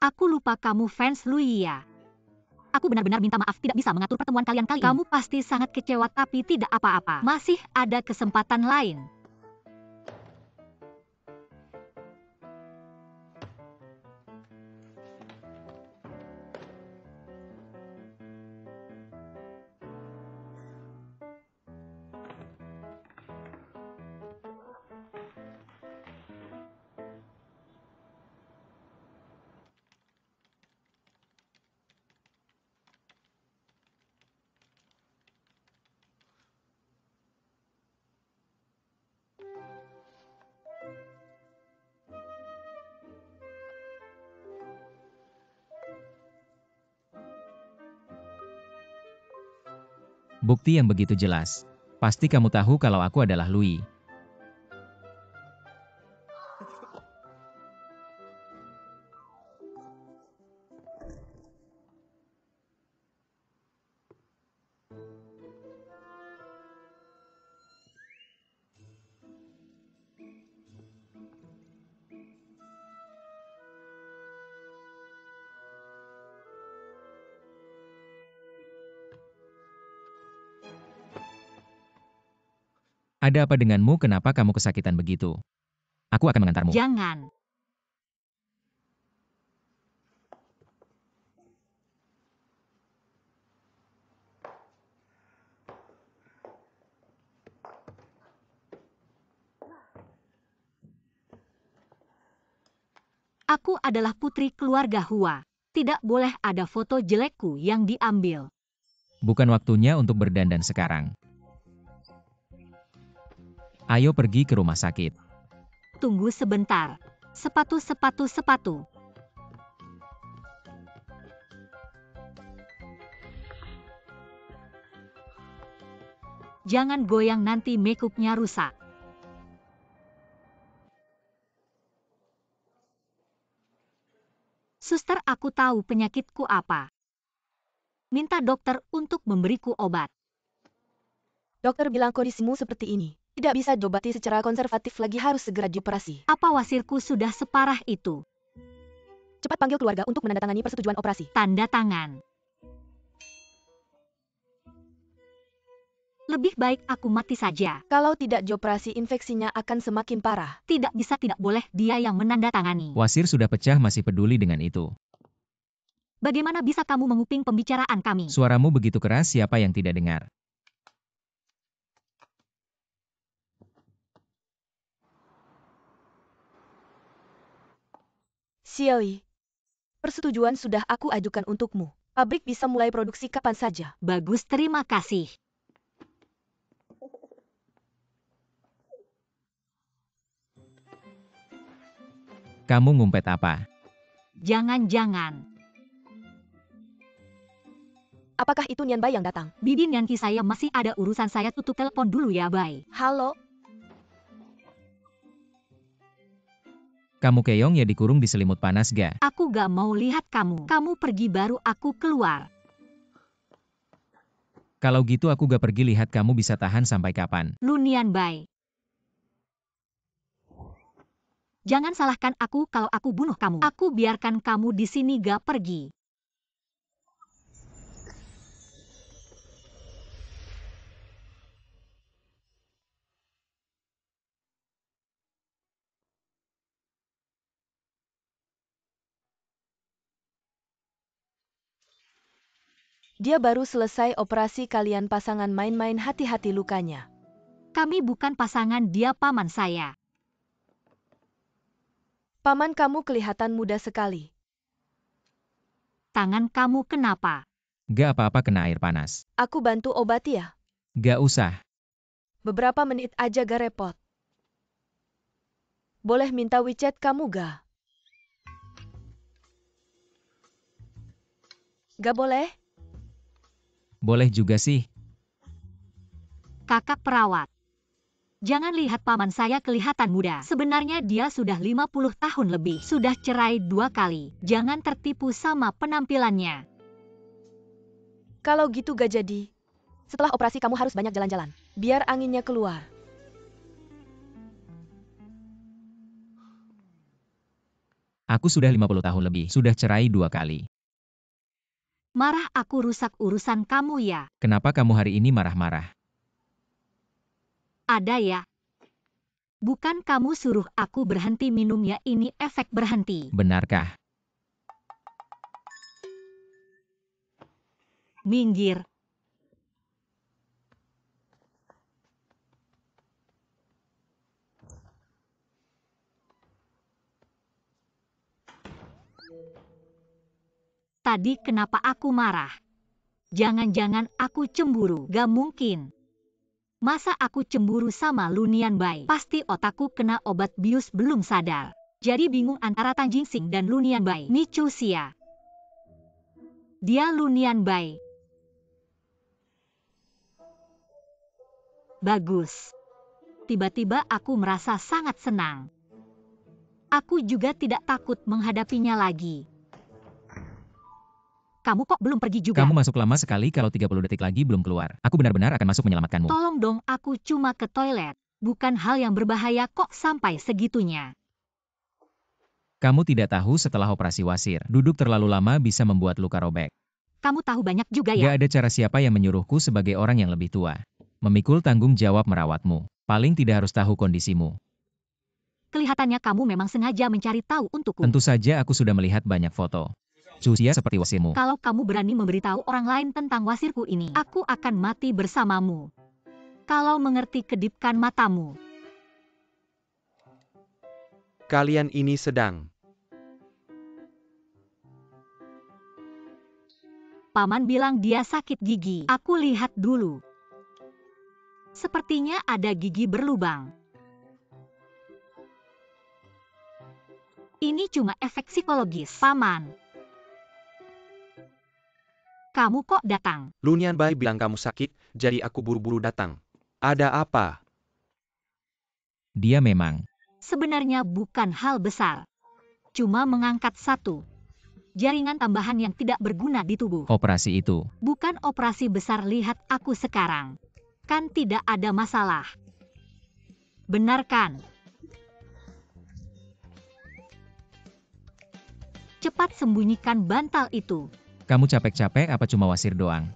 Aku lupa kamu fans Louis ya. Aku benar-benar minta maaf tidak bisa mengatur pertemuan kalian kali ini. Kamu pasti sangat kecewa tapi tidak apa-apa. Masih ada kesempatan lain. Bukti yang begitu jelas. Pasti kamu tahu kalau aku adalah Lui. Ada apa denganmu, kenapa kamu kesakitan begitu? Aku akan mengantarmu. Jangan. Aku adalah putri keluarga Hua. Tidak boleh ada foto jelekku yang diambil. Bukan waktunya untuk berdandan sekarang. Ayo pergi ke rumah sakit. Tunggu sebentar. Sepatu. Jangan goyang, nanti make-upnya rusak. Suster, aku tahu penyakitku apa. Minta dokter untuk memberiku obat. Dokter bilang kondisimu seperti ini. Tidak bisa diobati secara konservatif lagi, harus segera dioperasi. Apa wasirku sudah separah itu? Cepat panggil keluarga untuk menandatangani persetujuan operasi. Tanda tangan. Lebih baik aku mati saja. Kalau tidak dioperasi, infeksinya akan semakin parah. Tidak bisa, tidak boleh, dia yang menandatangani. Wasir sudah pecah, masih peduli dengan itu. Bagaimana bisa kamu menguping pembicaraan kami? Suaramu begitu keras, siapa yang tidak dengar? Xiaoyi, persetujuan sudah aku ajukan untukmu. Pabrik bisa mulai produksi kapan saja. Bagus, terima kasih. Kamu ngumpet apa? Jangan-jangan. Apakah itu Nian Bai yang datang? Bibi Nianki, saya masih ada urusan, saya tutup telepon dulu ya, Bai. Halo? Kamu keong ya, dikurung di selimut panas ga? Aku gak mau lihat kamu. Kamu pergi baru aku keluar. Kalau gitu aku gak pergi, lihat kamu bisa tahan sampai kapan. Lu Nian Bai. Jangan salahkan aku kalau aku bunuh kamu. Aku biarkan kamu di sini gak pergi. Dia baru selesai operasi, kalian pasangan main-main, hati-hati lukanya. Kami bukan pasangan, dia paman saya. Paman kamu kelihatan muda sekali. Tangan kamu kenapa? Gak apa-apa, kena air panas. Aku bantu obati ya. Gak usah. Beberapa menit aja gak repot. Boleh minta WeChat kamu gak? Gak boleh? Boleh juga sih. Kakak perawat. Jangan lihat paman saya kelihatan muda. Sebenarnya dia sudah 50 tahun lebih. Sudah cerai 2 kali. Jangan tertipu sama penampilannya. Kalau gitu gak jadi. Setelah operasi kamu harus banyak jalan-jalan. Biar anginnya keluar. Aku sudah 50 tahun lebih. Sudah cerai 2 kali. Marah aku rusak urusan kamu ya. Kenapa kamu hari ini marah-marah? Ada ya. Bukan kamu suruh aku berhenti minum ya, ini efek berhenti. Benarkah? Minggir. Tadi kenapa aku marah? Jangan-jangan aku cemburu. Gak mungkin. Masa aku cemburu sama Lu Nian Bai? Pasti otakku kena obat bius belum sadar. Jadi bingung antara Tang Jingsing dan Lu Nian Bai. Ni Chu Xia. Dia Lu Nian Bai. Bagus. Tiba-tiba aku merasa sangat senang. Aku juga tidak takut menghadapinya lagi. Kamu kok belum pergi juga? Kamu masuk lama sekali kalau 30 detik lagi belum keluar. Aku benar-benar akan masuk menyelamatkanmu. Tolong dong, aku cuma ke toilet. Bukan hal yang berbahaya kok sampai segitunya. Kamu tidak tahu setelah operasi wasir, duduk terlalu lama bisa membuat luka robek. Kamu tahu banyak juga ya? Gak ada cara siapa yang menyuruhku sebagai orang yang lebih tua. Memikul tanggung jawab merawatmu. Paling tidak harus tahu kondisimu. Kelihatannya kamu memang sengaja mencari tahu untukku. Tentu saja aku sudah melihat banyak foto. Cusia seperti wasirmu. Kalau kamu berani memberitahu orang lain tentang wasirku ini, aku akan mati bersamamu. Kalau mengerti, kedipkan matamu. Kalian ini sedang. Paman bilang dia sakit gigi. Aku lihat dulu. Sepertinya ada gigi berlubang. Ini cuma efek psikologis, Paman. Kamu kok datang? Lunian Bai bilang kamu sakit, jadi aku buru-buru datang. Ada apa? Dia memang. Sebenarnya bukan hal besar. Cuma mengangkat satu jaringan tambahan yang tidak berguna di tubuh. Operasi itu. Bukan operasi besar, lihat aku sekarang. Kan tidak ada masalah. Benar kan? Cepat sembunyikan bantal itu. Kamu capek-capek apa cuma wasir doang?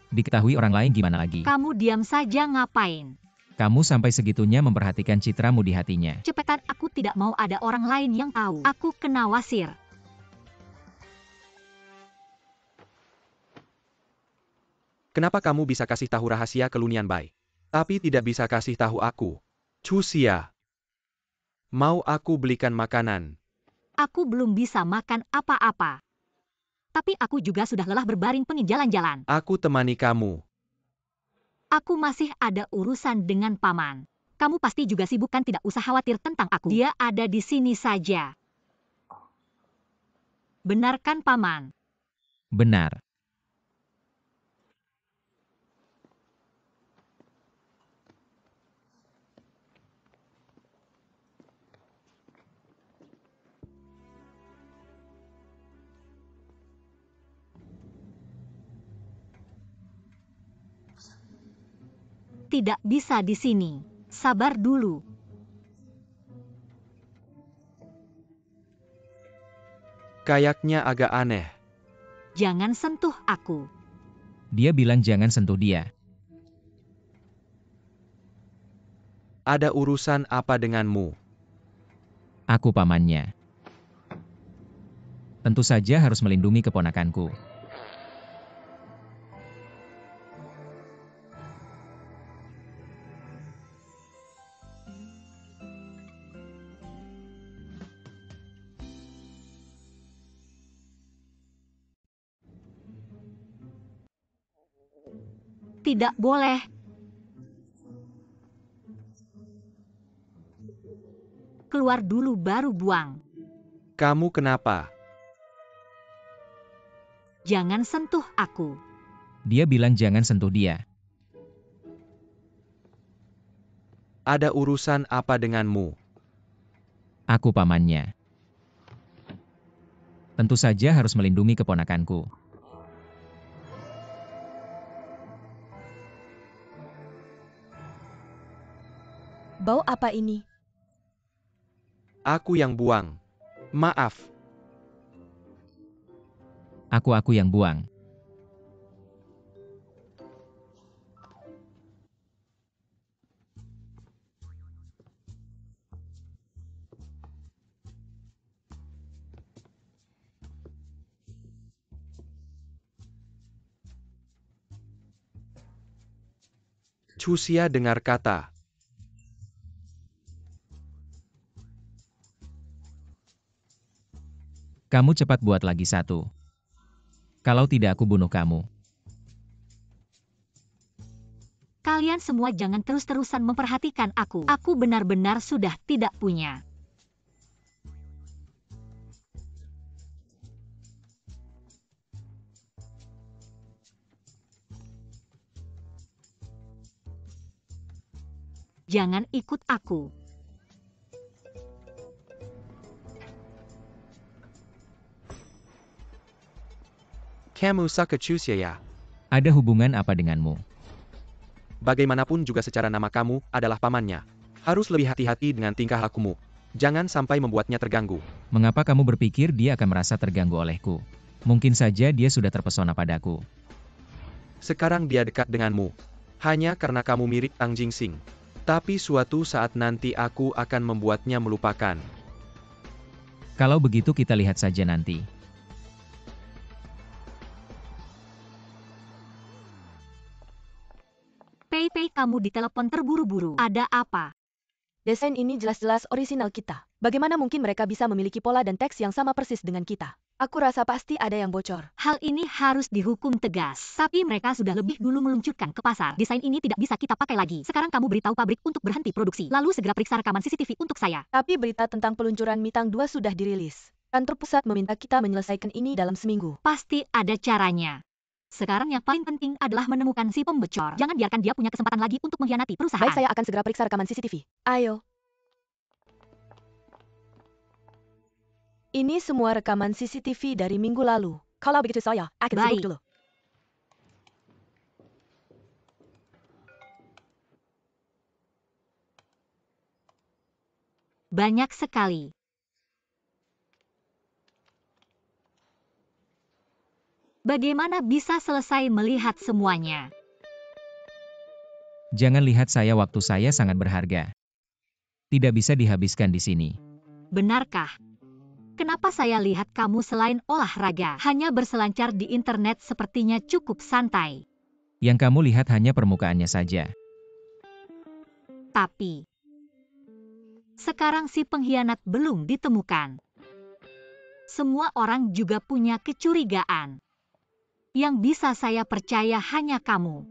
Diketahui orang lain gimana lagi? Kamu diam saja, ngapain? Kamu sampai segitunya memperhatikan citramu di hatinya. Cepetan, aku tidak mau ada orang lain yang tahu. Aku kena wasir. Kenapa kamu bisa kasih tahu rahasia ke Lunian Bai? Tapi tidak bisa kasih tahu aku. Cusia. Mau aku belikan makanan? Aku belum bisa makan apa-apa. Tapi aku juga sudah lelah berbaring pengen jalan-jalan. Aku temani kamu. Aku masih ada urusan dengan Paman. Kamu pasti juga sibuk kan, tidak usah khawatir tentang aku. Dia ada di sini saja. Benar kan, Paman? Benar. Tidak bisa di sini. Sabar dulu. Kayaknya agak aneh. Jangan sentuh aku. Dia bilang jangan sentuh dia. Ada urusan apa denganmu? Aku pamannya. Tentu saja harus melindungi keponakanku. Tidak boleh. Keluar dulu baru buang. Kamu kenapa? Jangan sentuh aku. Dia bilang jangan sentuh dia. Ada urusan apa denganmu? Aku pamannya. Tentu saja harus melindungi keponakanku. Bau apa ini? Aku yang buang. Maaf. Aku yang buang. Cusia dengar kata. Kamu cepat buat lagi satu. Kalau tidak aku bunuh kamu. Kalian semua jangan terus-terusan memperhatikan aku. Aku benar-benar sudah tidak punya. Jangan ikut aku. Kamu suka Chusia ya? Ada hubungan apa denganmu? Bagaimanapun juga secara nama kamu adalah pamannya. Harus lebih hati-hati dengan tingkah lakumu. Jangan sampai membuatnya terganggu. Mengapa kamu berpikir dia akan merasa terganggu olehku? Mungkin saja dia sudah terpesona padaku. Sekarang dia dekat denganmu. Hanya karena kamu mirip Tang Jingsing. Tapi suatu saat nanti aku akan membuatnya melupakan. Kalau begitu kita lihat saja nanti. Pei, kamu ditelepon terburu-buru. Ada apa? Desain ini jelas-jelas orisinal kita. Bagaimana mungkin mereka bisa memiliki pola dan teks yang sama persis dengan kita? Aku rasa pasti ada yang bocor. Hal ini harus dihukum tegas. Tapi mereka sudah lebih dulu meluncurkan ke pasar. Desain ini tidak bisa kita pakai lagi. Sekarang kamu beritahu pabrik untuk berhenti produksi. Lalu segera periksa rekaman CCTV untuk saya. Tapi berita tentang peluncuran Mitang 2 sudah dirilis. Kantor pusat meminta kita menyelesaikan ini dalam seminggu. Pasti ada caranya. Sekarang yang paling penting adalah menemukan si pembocor. Jangan biarkan dia punya kesempatan lagi untuk mengkhianati perusahaan. Baik, saya akan segera periksa rekaman CCTV. Ayo. Ini semua rekaman CCTV dari minggu lalu. Kalau begitu saya akan Baik. sibuk dulu. Banyak sekali. Bagaimana bisa selesai melihat semuanya? Jangan lihat saya, waktu saya sangat berharga. Tidak bisa dihabiskan di sini. Benarkah? Kenapa saya lihat kamu selain olahraga, hanya berselancar di internet sepertinya cukup santai? Yang kamu lihat hanya permukaannya saja. Tapi, sekarang si pengkhianat belum ditemukan. Semua orang juga punya kecurigaan. Yang bisa saya percaya hanya kamu.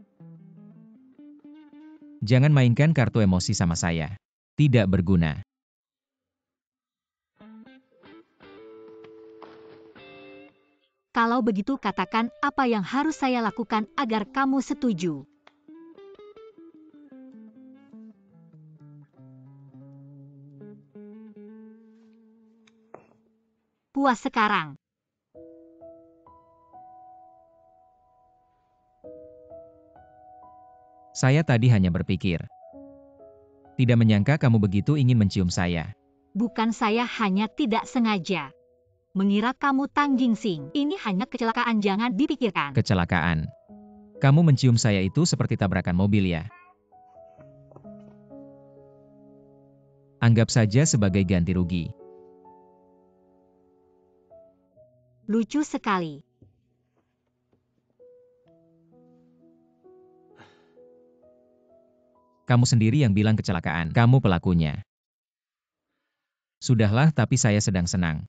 Jangan mainkan kartu emosi sama saya. Tidak berguna. Kalau begitu katakan apa yang harus saya lakukan agar kamu setuju. Puas sekarang. Saya tadi hanya berpikir. Tidak menyangka kamu begitu ingin mencium saya. Bukan, saya hanya tidak sengaja. Mengira kamu Tang Jingsing. Ini hanya kecelakaan, jangan dipikirkan. Kecelakaan. Kamu mencium saya itu seperti tabrakan mobil ya. Anggap saja sebagai ganti rugi. Lucu sekali. Kamu sendiri yang bilang kecelakaan. Kamu pelakunya. Sudahlah, tapi saya sedang senang.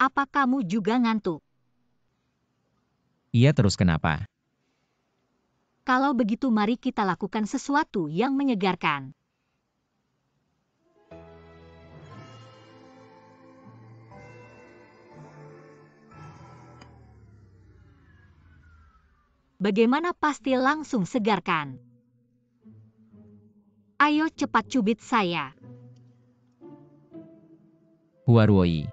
Apa kamu juga ngantuk? Iya, terus kenapa? Kalau begitu mari kita lakukan sesuatu yang menyegarkan. Bagaimana pasti langsung segarkan? Ayo cepat cubit saya. Huarwoi.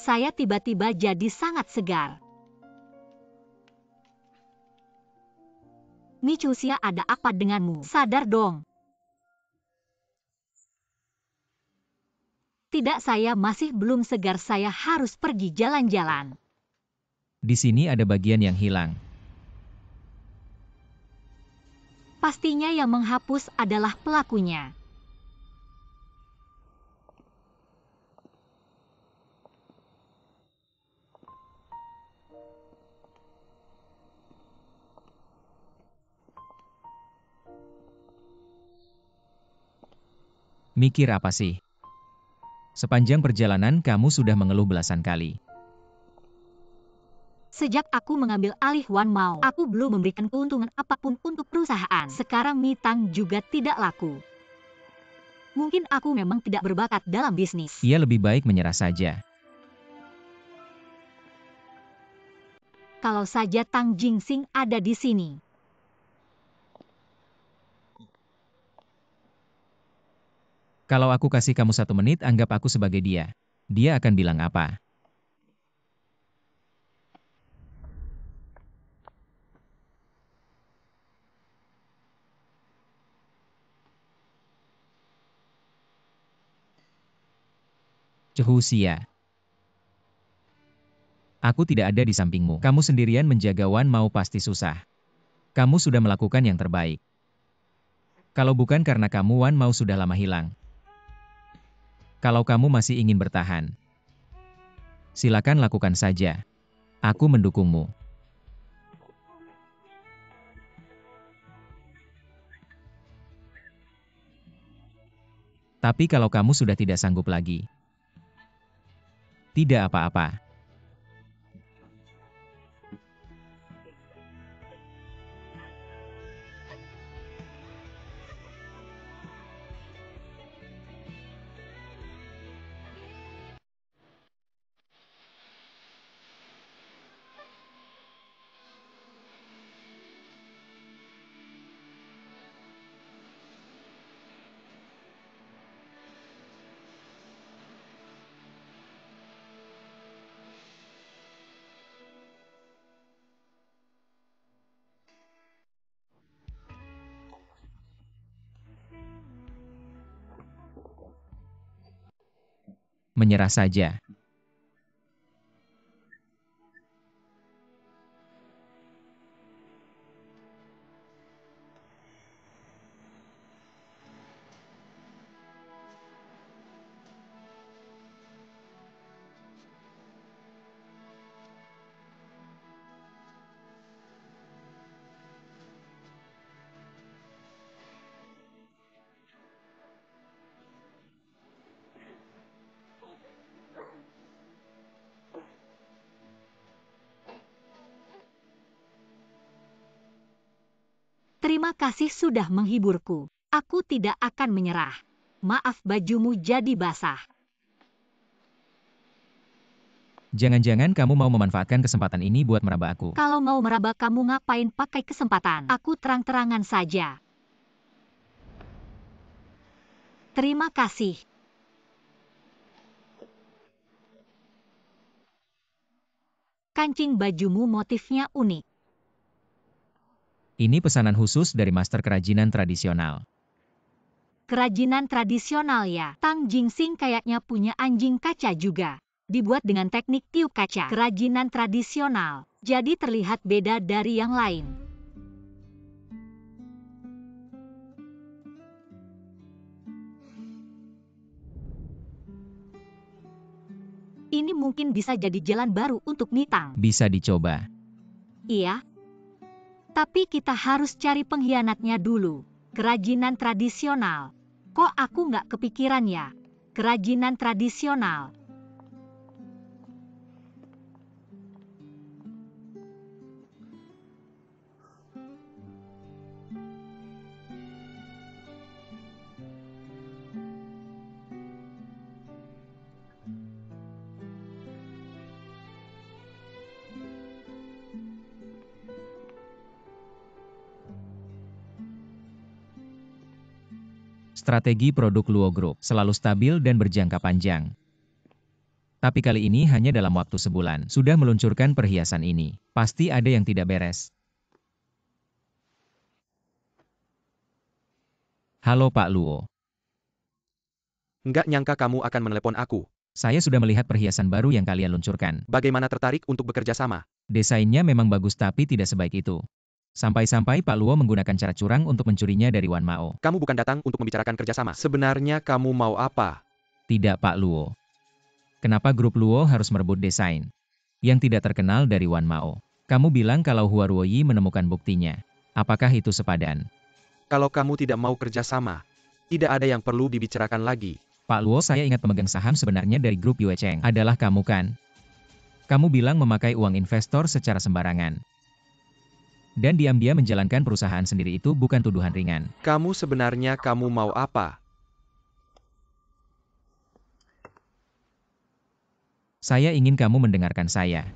Saya tiba-tiba jadi sangat segar. Nicusia, ada apa denganmu? Sadar dong. Tidak, saya masih belum segar. Saya harus pergi jalan-jalan. Di sini ada bagian yang hilang. Pastinya yang menghapus adalah pelakunya. Mikir apa sih? Sepanjang perjalanan kamu sudah mengeluh belasan kali. Sejak aku mengambil alih Wan Mao, aku belum memberikan keuntungan apapun untuk perusahaan. Sekarang Mitang juga tidak laku. Mungkin aku memang tidak berbakat dalam bisnis. Ia lebih baik menyerah saja. Kalau saja Tang Jingsing ada di sini. Kalau aku kasih kamu 1 menit, anggap aku sebagai dia. Dia akan bilang apa? Cehusia. Aku tidak ada di sampingmu. Kamu sendirian menjaga Wan Mao pasti susah. Kamu sudah melakukan yang terbaik. Kalau bukan karena kamu, Wan Mao sudah lama hilang. Kalau kamu masih ingin bertahan, silakan lakukan saja. Aku mendukungmu. Tapi kalau kamu sudah tidak sanggup lagi, tidak apa-apa. Menyerah saja. Terima kasih sudah menghiburku. Aku tidak akan menyerah. Maaf, bajumu jadi basah. Jangan-jangan kamu mau memanfaatkan kesempatan ini buat meraba aku. Kalau mau meraba, kamu ngapain pakai kesempatan? Aku terang-terangan saja. Terima kasih. Kancing bajumu motifnya unik. Ini pesanan khusus dari master kerajinan tradisional. Kerajinan tradisional ya. Tang Jingsing kayaknya punya anjing kaca juga. Dibuat dengan teknik tiup kaca. Kerajinan tradisional. Jadi terlihat beda dari yang lain. Ini mungkin bisa jadi jalan baru untuk Nitang. Bisa dicoba. Iya. Tapi kita harus cari pengkhianatnya dulu. Kerajinan tradisional. Kok aku nggak kepikiran ya? Kerajinan tradisional. Strategi produk Luo Group selalu stabil dan berjangka panjang. Tapi kali ini hanya dalam waktu sebulan sudah meluncurkan perhiasan ini. Pasti ada yang tidak beres. Halo Pak Luo. Nggak nyangka kamu akan menelepon aku. Saya sudah melihat perhiasan baru yang kalian luncurkan. Bagaimana tertarik untuk bekerja sama? Desainnya memang bagus tapi tidak sebaik itu. Sampai-sampai Pak Luo menggunakan cara curang untuk mencurinya dari Wan Mao. Kamu bukan datang untuk membicarakan kerjasama. Sebenarnya kamu mau apa? Tidak Pak Luo. Kenapa grup Luo harus merebut desain yang tidak terkenal dari Wan Mao? Kamu bilang kalau Hua Ruoyi menemukan buktinya. Apakah itu sepadan? Kalau kamu tidak mau kerjasama, tidak ada yang perlu dibicarakan lagi. Pak Luo, saya ingat pemegang saham sebenarnya dari grup Yue Cheng adalah kamu kan? Kamu bilang memakai uang investor secara sembarangan. Dan diam-diam menjalankan perusahaan sendiri itu bukan tuduhan ringan. Kamu sebenarnya kamu mau apa? Saya ingin kamu mendengarkan saya.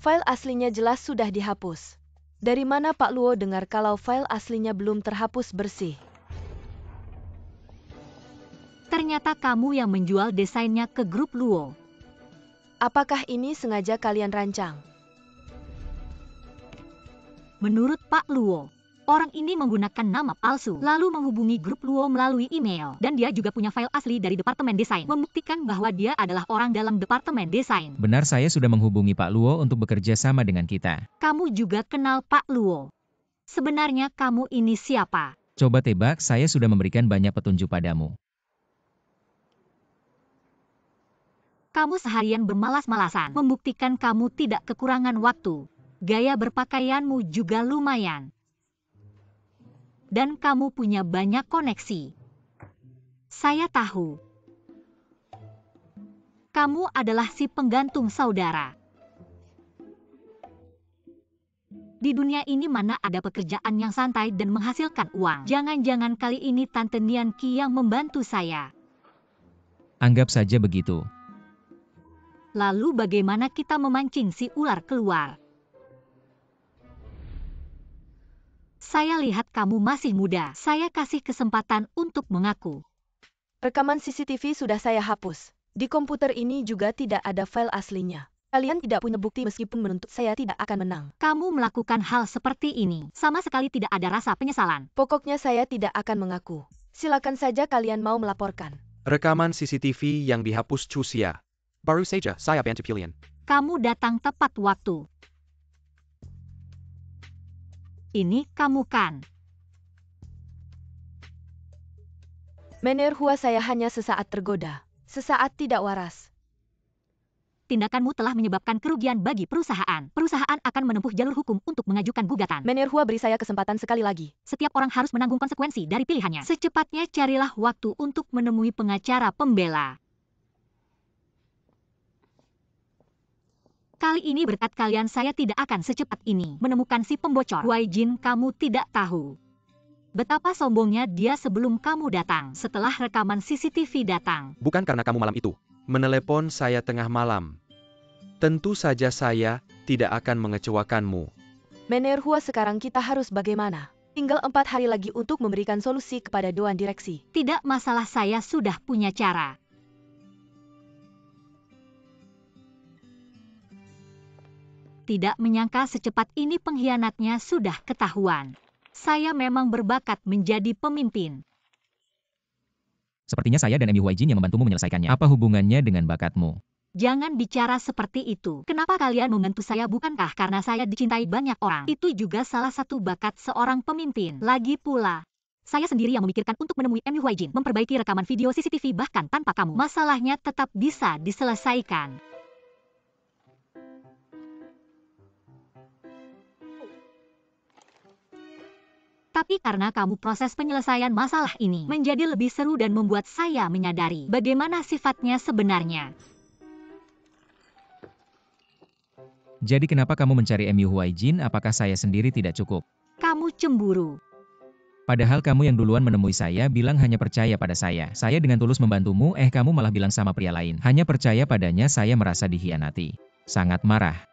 File aslinya jelas sudah dihapus. Dari mana Pak Luo dengar kalau file aslinya belum terhapus bersih? Ternyata kamu yang menjual desainnya ke grup Luo. Apakah ini sengaja kalian rancang? Menurut Pak Luo, orang ini menggunakan nama palsu, lalu menghubungi grup Luo melalui email. Dan dia juga punya file asli dari Departemen Desain, membuktikan bahwa dia adalah orang dalam Departemen Desain. Benar, saya sudah menghubungi Pak Luo untuk bekerja sama dengan kita. Kamu juga kenal Pak Luo. Sebenarnya kamu ini siapa? Coba tebak, saya sudah memberikan banyak petunjuk padamu. Kamu seharian bermalas-malasan, membuktikan kamu tidak kekurangan waktu. Gaya berpakaianmu juga lumayan. Dan kamu punya banyak koneksi. Saya tahu. Kamu adalah si penggantung saudara. Di dunia ini mana ada pekerjaan yang santai dan menghasilkan uang? Jangan-jangan kali ini Tante Nian Qi yang membantu saya. Anggap saja begitu. Lalu bagaimana kita memancing si ular keluar? Saya lihat kamu masih muda. Saya kasih kesempatan untuk mengaku. Rekaman CCTV sudah saya hapus. Di komputer ini juga tidak ada file aslinya. Kalian tidak punya bukti meskipun menuntut saya tidak akan menang. Kamu melakukan hal seperti ini. Sama sekali tidak ada rasa penyesalan. Pokoknya saya tidak akan mengaku. Silakan saja kalian mau melaporkan. Rekaman CCTV yang dihapus Chuxia. Baru saja saya bantu pilihan. Kamu datang tepat waktu. Ini kamu kan? Mener Hua, saya hanya sesaat tergoda. Sesaat tidak waras. Tindakanmu telah menyebabkan kerugian bagi perusahaan. Perusahaan akan menempuh jalur hukum untuk mengajukan gugatan. Mener Hua, beri saya kesempatan sekali lagi. Setiap orang harus menanggung konsekuensi dari pilihannya. Secepatnya carilah waktu untuk menemui pengacara pembela. Kali ini berkat kalian saya tidak akan secepat ini menemukan si pembocor. Wei Jin, kamu tidak tahu betapa sombongnya dia sebelum kamu datang. Setelah rekaman CCTV datang. Bukan karena kamu malam itu menelepon saya tengah malam. Tentu saja saya tidak akan mengecewakanmu. Mener Hua, sekarang kita harus bagaimana? Tinggal 4 hari lagi untuk memberikan solusi kepada Dewan Direksi. Tidak masalah, saya sudah punya cara. Tidak menyangka secepat ini pengkhianatnya sudah ketahuan. Saya memang berbakat menjadi pemimpin. Sepertinya saya dan Emi Huaijin yang membantumu menyelesaikannya. Apa hubungannya dengan bakatmu? Jangan bicara seperti itu. Kenapa kalian membantu saya? Bukankah karena saya dicintai banyak orang? Itu juga salah satu bakat seorang pemimpin. Lagi pula, saya sendiri yang memikirkan untuk menemui Emi Huaijin, memperbaiki rekaman video CCTV, bahkan tanpa kamu. Masalahnya tetap bisa diselesaikan. Tapi karena kamu, proses penyelesaian masalah ini menjadi lebih seru dan membuat saya menyadari bagaimana sifatnya sebenarnya. Jadi kenapa kamu mencari Emi Huaijin? Apakah saya sendiri tidak cukup? Kamu cemburu. Padahal kamu yang duluan menemui saya, bilang hanya percaya pada saya. Saya dengan tulus membantumu, kamu malah bilang sama pria lain. Hanya percaya padanya, saya merasa dikhianati. Sangat marah.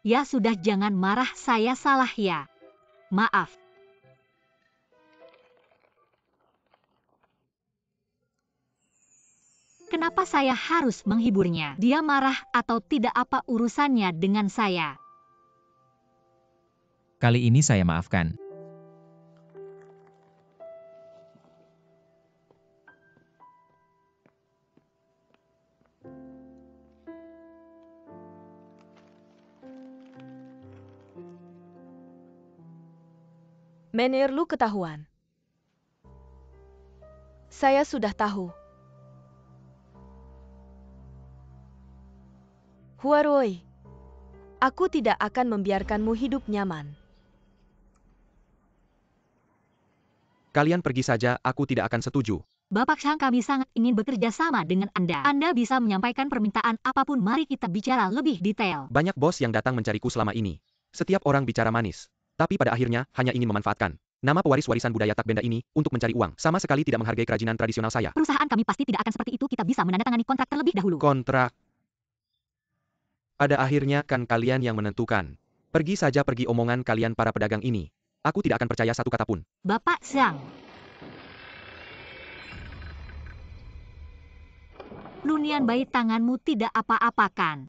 Ya sudah, jangan marah, saya salah ya. Maaf. Kenapa saya harus menghiburnya? Dia marah atau tidak, apa urusannya dengan saya? Kali ini saya maafkan. Mener Lu ketahuan. Saya sudah tahu. Huaroi, aku tidak akan membiarkanmu hidup nyaman. Kalian pergi saja, aku tidak akan setuju. Bapak Chang, kami sangat ingin bekerja sama dengan Anda. Anda bisa menyampaikan permintaan apapun, mari kita bicara lebih detail. Banyak bos yang datang mencariku selama ini. Setiap orang bicara manis. Tapi pada akhirnya, hanya ingin memanfaatkan nama pewaris warisan budaya Tak Benda ini untuk mencari uang. Sama sekali tidak menghargai kerajinan tradisional saya. Perusahaan kami pasti tidak akan seperti itu, kita bisa menandatangani kontrak terlebih dahulu. Kontrak. Pada akhirnya kan kalian yang menentukan. Pergi saja, pergi, omongan kalian para pedagang ini. Aku tidak akan percaya satu kata pun. Bapak Zhang. Lunian Bai, tanganmu tidak apa-apakan.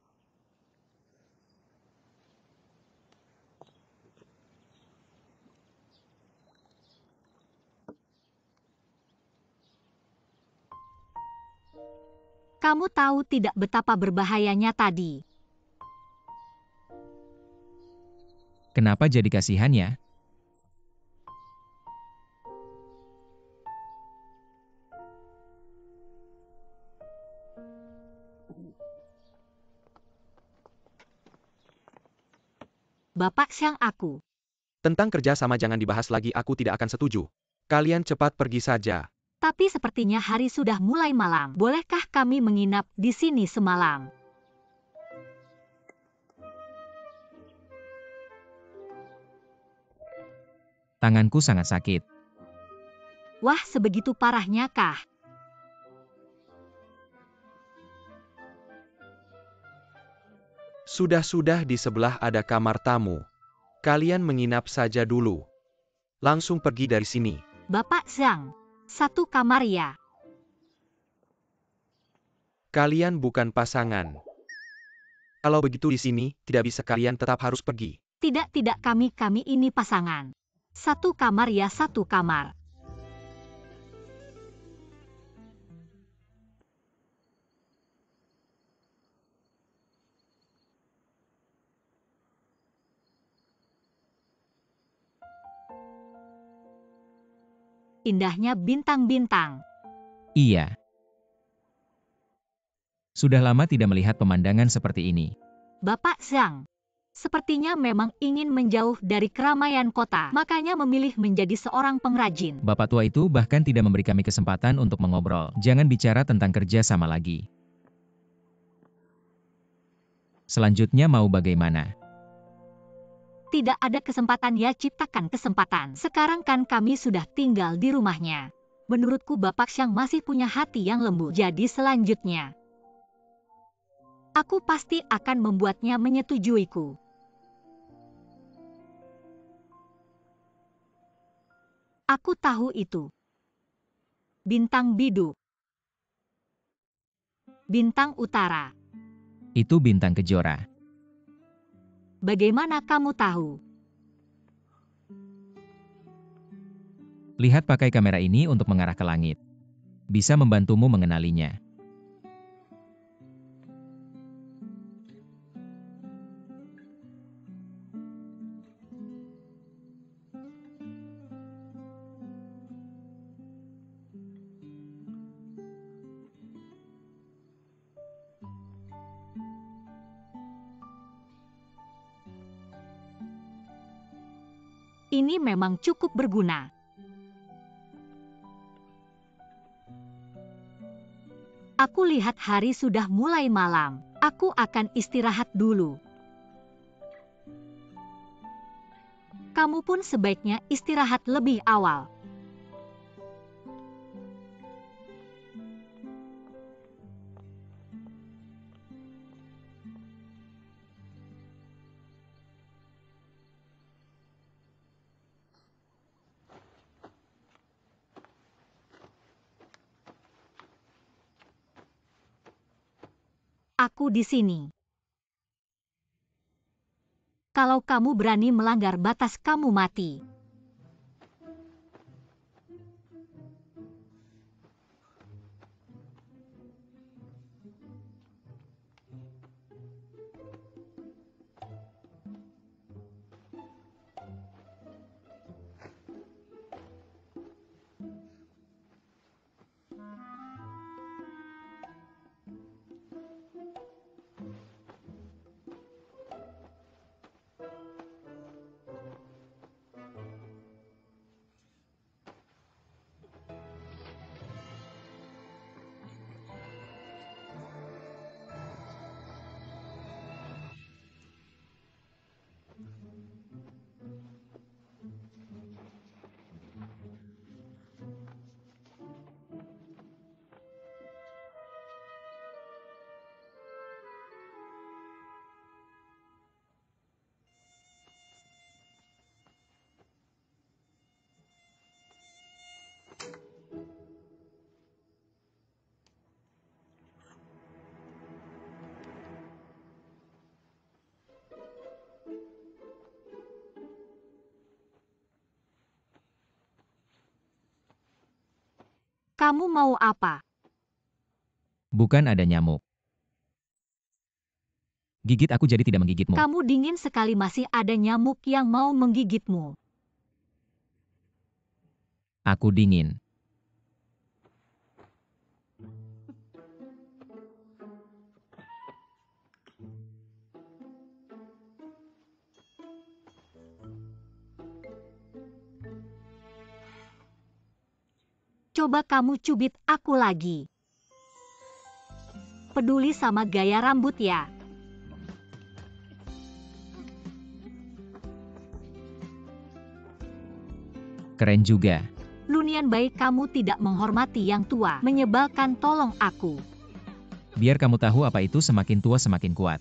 Kamu tahu tidak betapa berbahayanya tadi? Kenapa jadi kasihannya? Bapak Xiang, aku. Tentang kerja sama jangan dibahas lagi, aku tidak akan setuju. Kalian cepat pergi saja. Tapi sepertinya hari sudah mulai malam. Bolehkah kami menginap di sini semalam? Tanganku sangat sakit. Wah, sebegitu parahnya kah? Sudah-sudah, di sebelah ada kamar tamu. Kalian menginap saja dulu. Langsung pergi dari sini. Bapak Zhang, satu kamar ya? Kalian bukan pasangan. Kalau begitu di sini, tidak bisa, kalian tetap harus pergi. Tidak, kami ini pasangan. Satu kamar ya, satu kamar. Indahnya bintang-bintang. Iya. Sudah lama tidak melihat pemandangan seperti ini. Bapak Zhang, sepertinya memang ingin menjauh dari keramaian kota, makanya memilih menjadi seorang pengrajin. Bapak tua itu bahkan tidak memberi kami kesempatan untuk mengobrol. Jangan bicara tentang kerja sama lagi. Selanjutnya mau bagaimana? Tidak ada kesempatan ya, ciptakan kesempatan. Sekarang kan kami sudah tinggal di rumahnya. Menurutku Bapak Xiang masih punya hati yang lembut. Jadi selanjutnya, aku pasti akan membuatnya menyetujuiku. Aku tahu itu. Bintang bidu. Bintang utara. Itu bintang kejora. Bagaimana kamu tahu? Lihat pakai kamera ini untuk mengarah ke langit. Bisa membantumu mengenalinya. Ini memang cukup berguna. Aku lihat hari sudah mulai malam. Aku akan istirahat dulu. Kamu pun sebaiknya istirahat lebih awal. Aku di sini. Kalau kamu berani melanggar batas, kamu mati. Kamu mau apa? Bukan ada nyamuk. Gigit aku jadi tidak menggigitmu. Kamu dingin sekali, masih ada nyamuk yang mau menggigitmu. Aku dingin. Coba kamu cubit aku lagi. Peduli sama gaya rambut ya? Keren juga. Lunian, baik kamu tidak menghormati yang tua. Menyebalkan, tolong aku. Biar kamu tahu apa itu semakin tua semakin kuat.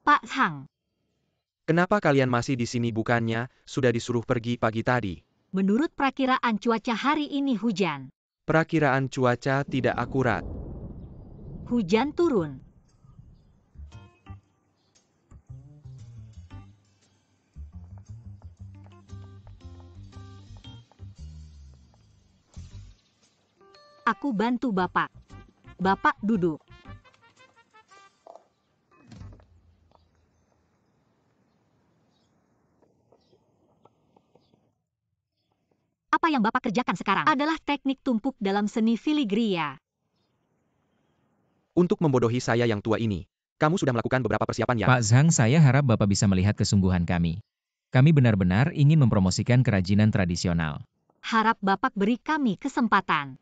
Pak Hang, Kenapa kalian masih di sini bukannya sudah disuruh pergi pagi tadi? menurut perakiraan cuaca hari ini hujan. Perakiraan cuaca tidak akurat. Hujan turun. Aku bantu Bapak. Bapak duduk. Apa yang Bapak kerjakan sekarang adalah teknik tumpuk dalam seni filigria. Untuk membodohi saya yang tua ini, kamu sudah melakukan beberapa persiapan ya? Pak Zhang, saya harap Bapak bisa melihat kesungguhan kami. Kami benar-benar ingin mempromosikan kerajinan tradisional. Harap Bapak beri kami kesempatan.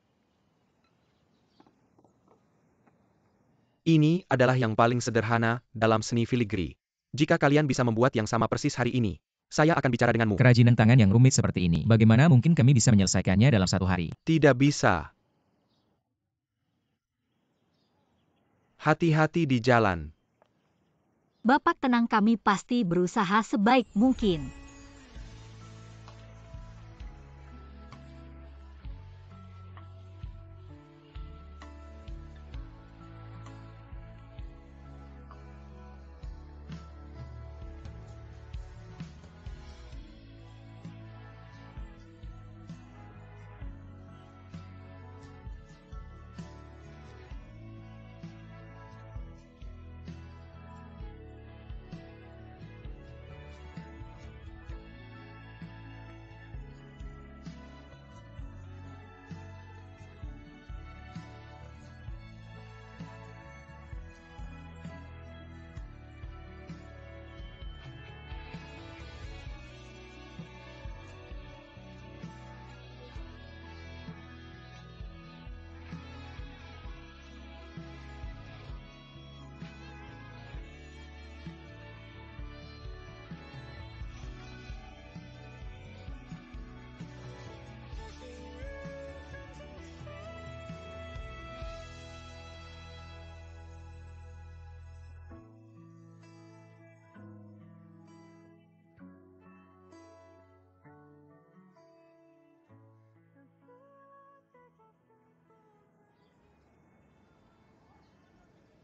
Ini adalah yang paling sederhana dalam seni filigri. Jika kalian bisa membuat yang sama persis hari ini, saya akan bicara denganmu. Kerajinan tangan yang rumit seperti ini, bagaimana mungkin kami bisa menyelesaikannya dalam 1 hari? Tidak bisa. Hati-hati di jalan. Bapak tenang, kami pasti berusaha sebaik mungkin.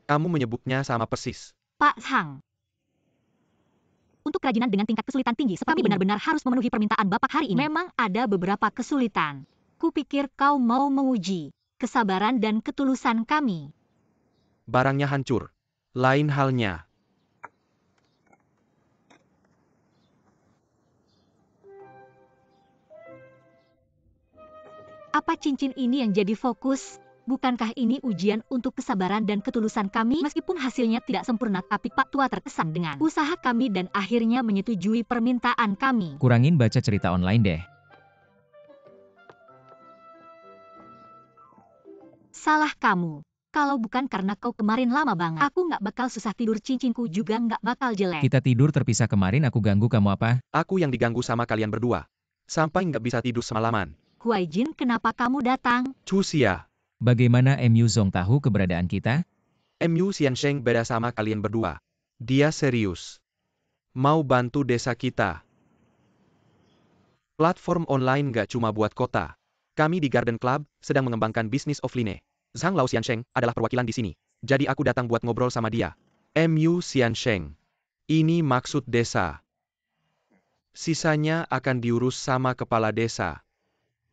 Kamu menyebutnya sama persis. Pak Hang. Untuk kerajinan dengan tingkat kesulitan tinggi, kami benar-benar harus memenuhi permintaan Bapak hari ini. Memang ada beberapa kesulitan. Kupikir kau mau menguji kesabaran dan ketulusan kami. Barangnya hancur. Lain halnya. Apa cincin ini yang jadi fokus? Bukankah ini ujian untuk kesabaran dan ketulusan kami? Meskipun hasilnya tidak sempurna, tapi Pak Tua terkesan dengan usaha kami dan akhirnya menyetujui permintaan kami. Kurangin baca cerita online deh. Salah kamu. Kalau bukan karena kau kemarin lama banget, aku nggak bakal susah tidur, cincinku juga nggak bakal jelek. Kita tidur terpisah kemarin, aku ganggu kamu apa? Aku yang diganggu sama kalian berdua. Sampai nggak bisa tidur semalaman. Huai Jin, kenapa kamu datang? Cusia. Bagaimana MU Zong tahu keberadaan kita? MU Xiansheng beda sama kalian berdua. Dia serius. Mau bantu desa kita. Platform online nggak cuma buat kota. Kami di Garden Club sedang mengembangkan bisnis offline. Zhang Lao Xiansheng adalah perwakilan di sini. Jadi aku datang buat ngobrol sama dia. MU Xiansheng. Ini maksud desa. Sisanya akan diurus sama kepala desa.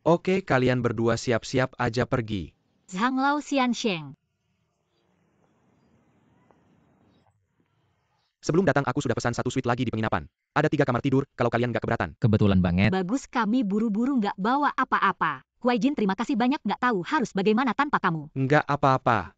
Oke, kalian berdua siap-siap aja pergi. Zhang Lao Xiansheng. Sebelum datang aku sudah pesan 1 suite lagi di penginapan. Ada 3 kamar tidur, kalau kalian nggak keberatan. Kebetulan banget. Bagus, kami buru-buru nggak bawa apa-apa. Huai Jin, terima kasih banyak, nggak tahu harus bagaimana tanpa kamu. Nggak apa-apa.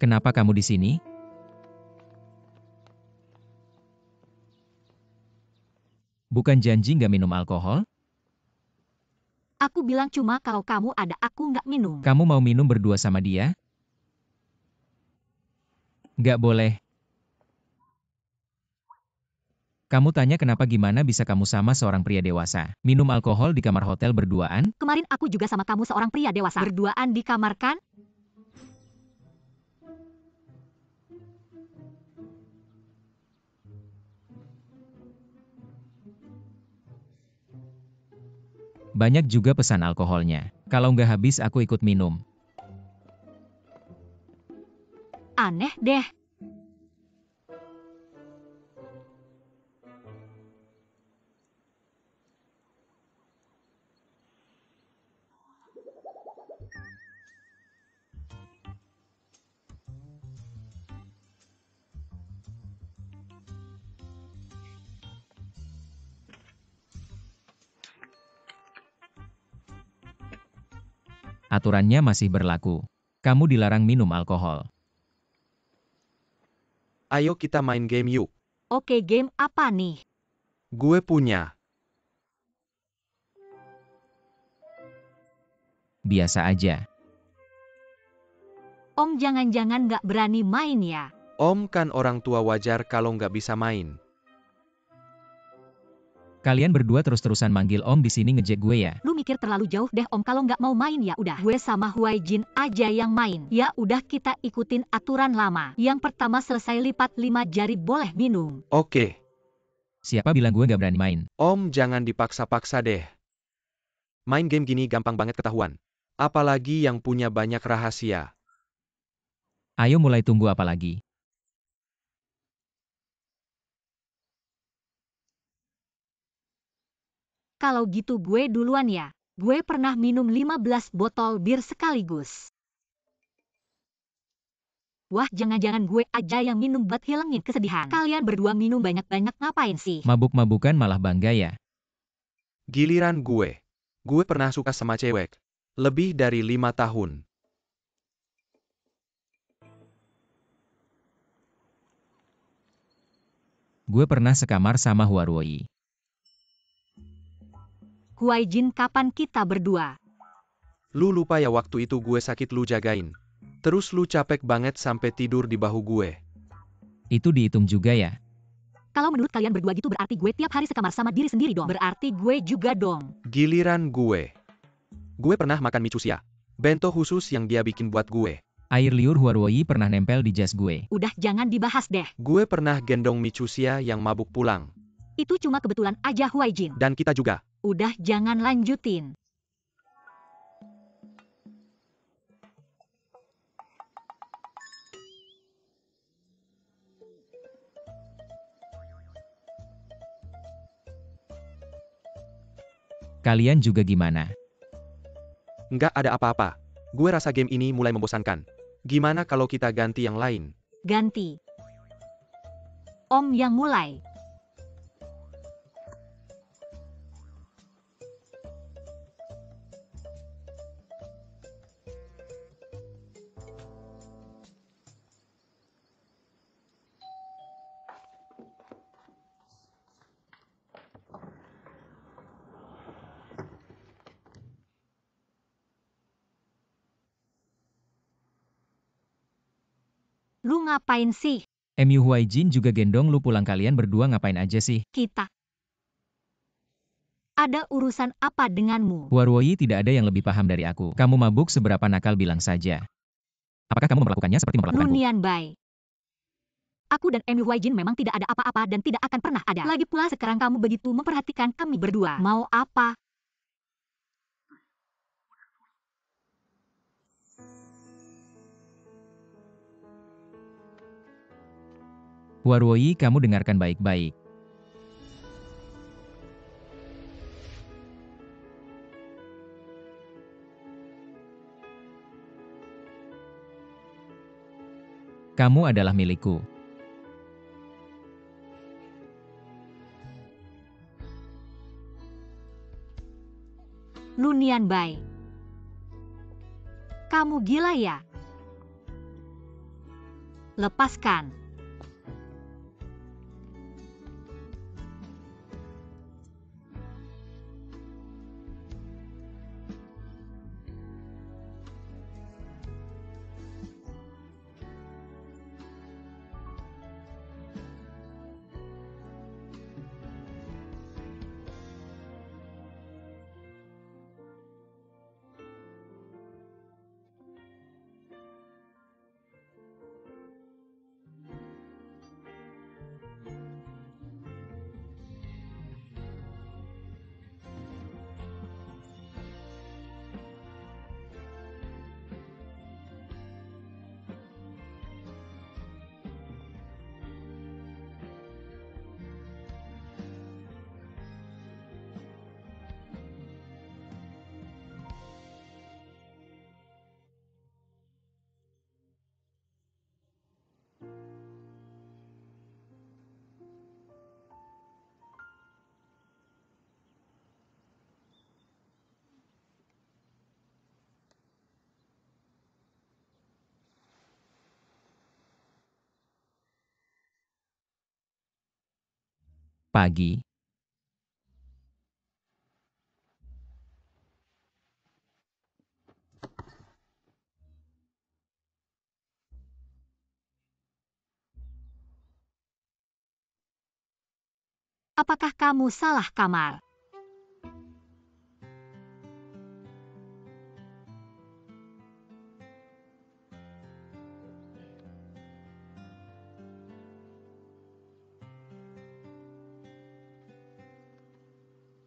Kenapa kamu di sini? Bukan janji nggak minum alkohol? Aku bilang cuma kalau kamu ada aku nggak minum. Kamu mau minum berdua sama dia? Nggak boleh. Kamu tanya kenapa gimana bisa kamu sama seorang pria dewasa. Minum alkohol di kamar hotel berduaan? Kemarin aku juga sama kamu seorang pria dewasa. Berduaan di kamar kan? Banyak juga pesan alkoholnya. Kalau nggak habis aku ikut minum. Aneh deh. Aturannya masih berlaku. Kamu dilarang minum alkohol. Ayo kita main game yuk. Oke, game apa nih? Gue punya. Biasa aja. Om jangan-jangan nggak berani main ya? Om kan orang tua, wajar kalau nggak bisa main. Kalian berdua terus-terusan manggil om di sini ngejek gue ya. Lu mikir terlalu jauh deh om, kalau nggak mau main ya udah. Gue sama Huai Jin aja yang main. Ya udah kita ikutin aturan lama. Yang pertama selesai lipat 5 jari boleh minum. Oke. Siapa bilang gue nggak berani main? Om jangan dipaksa-paksa deh. Main game gini gampang banget ketahuan. Apalagi yang punya banyak rahasia. Ayo mulai, tunggu apa lagi? Kalau gitu gue duluan ya. Gue pernah minum 15 botol bir sekaligus. Wah, jangan-jangan gue aja yang minum buat hilangin kesedihan. Kalian berdua minum banyak-banyak ngapain sih? Mabuk-mabukan malah bangga ya. Giliran gue. Gue pernah suka sama cewek. Lebih dari 5 tahun. Gue pernah sekamar sama Huarwoi. Huai Jin, kapan kita berdua? Lu lupa ya waktu itu gue sakit lu jagain. Terus lu capek banget sampai tidur di bahu gue. Itu dihitung juga ya. Kalau menurut kalian berdua gitu berarti gue tiap hari sekamar sama diri sendiri dong. Berarti gue juga dong. Giliran gue. Gue pernah makan mie cusia. Bento khusus yang dia bikin buat gue. Air liur Huarwoi pernah nempel di jas gue. Udah jangan dibahas deh. Gue pernah gendong mie cusia yang mabuk pulang. Itu cuma kebetulan aja Huai Jin. Dan kita juga. Udah jangan lanjutin. Kalian juga gimana? Nggak ada apa-apa. Gue rasa game ini mulai membosankan. Gimana kalau kita ganti yang lain? Ganti. Om yang mulai. Lu ngapain sih? MU Huai Jin juga gendong lu pulang, kalian berdua ngapain aja sih? Kita. Ada urusan apa denganmu? Huarwoi tidak ada yang lebih paham dari aku. Kamu mabuk seberapa nakal bilang saja. Apakah kamu memperlakukannya seperti memperlakukanku? Lunian Bai. Aku dan MU Huai Jin memang tidak ada apa-apa dan tidak akan pernah ada. Lagi pula sekarang kamu begitu memperhatikan kami berdua. Mau apa? Huarwoi, kamu dengarkan baik-baik. Kamu adalah milikku. Lunian Bai. Kamu gila ya? Lepaskan. Pagi. Apakah kamu salah kamar?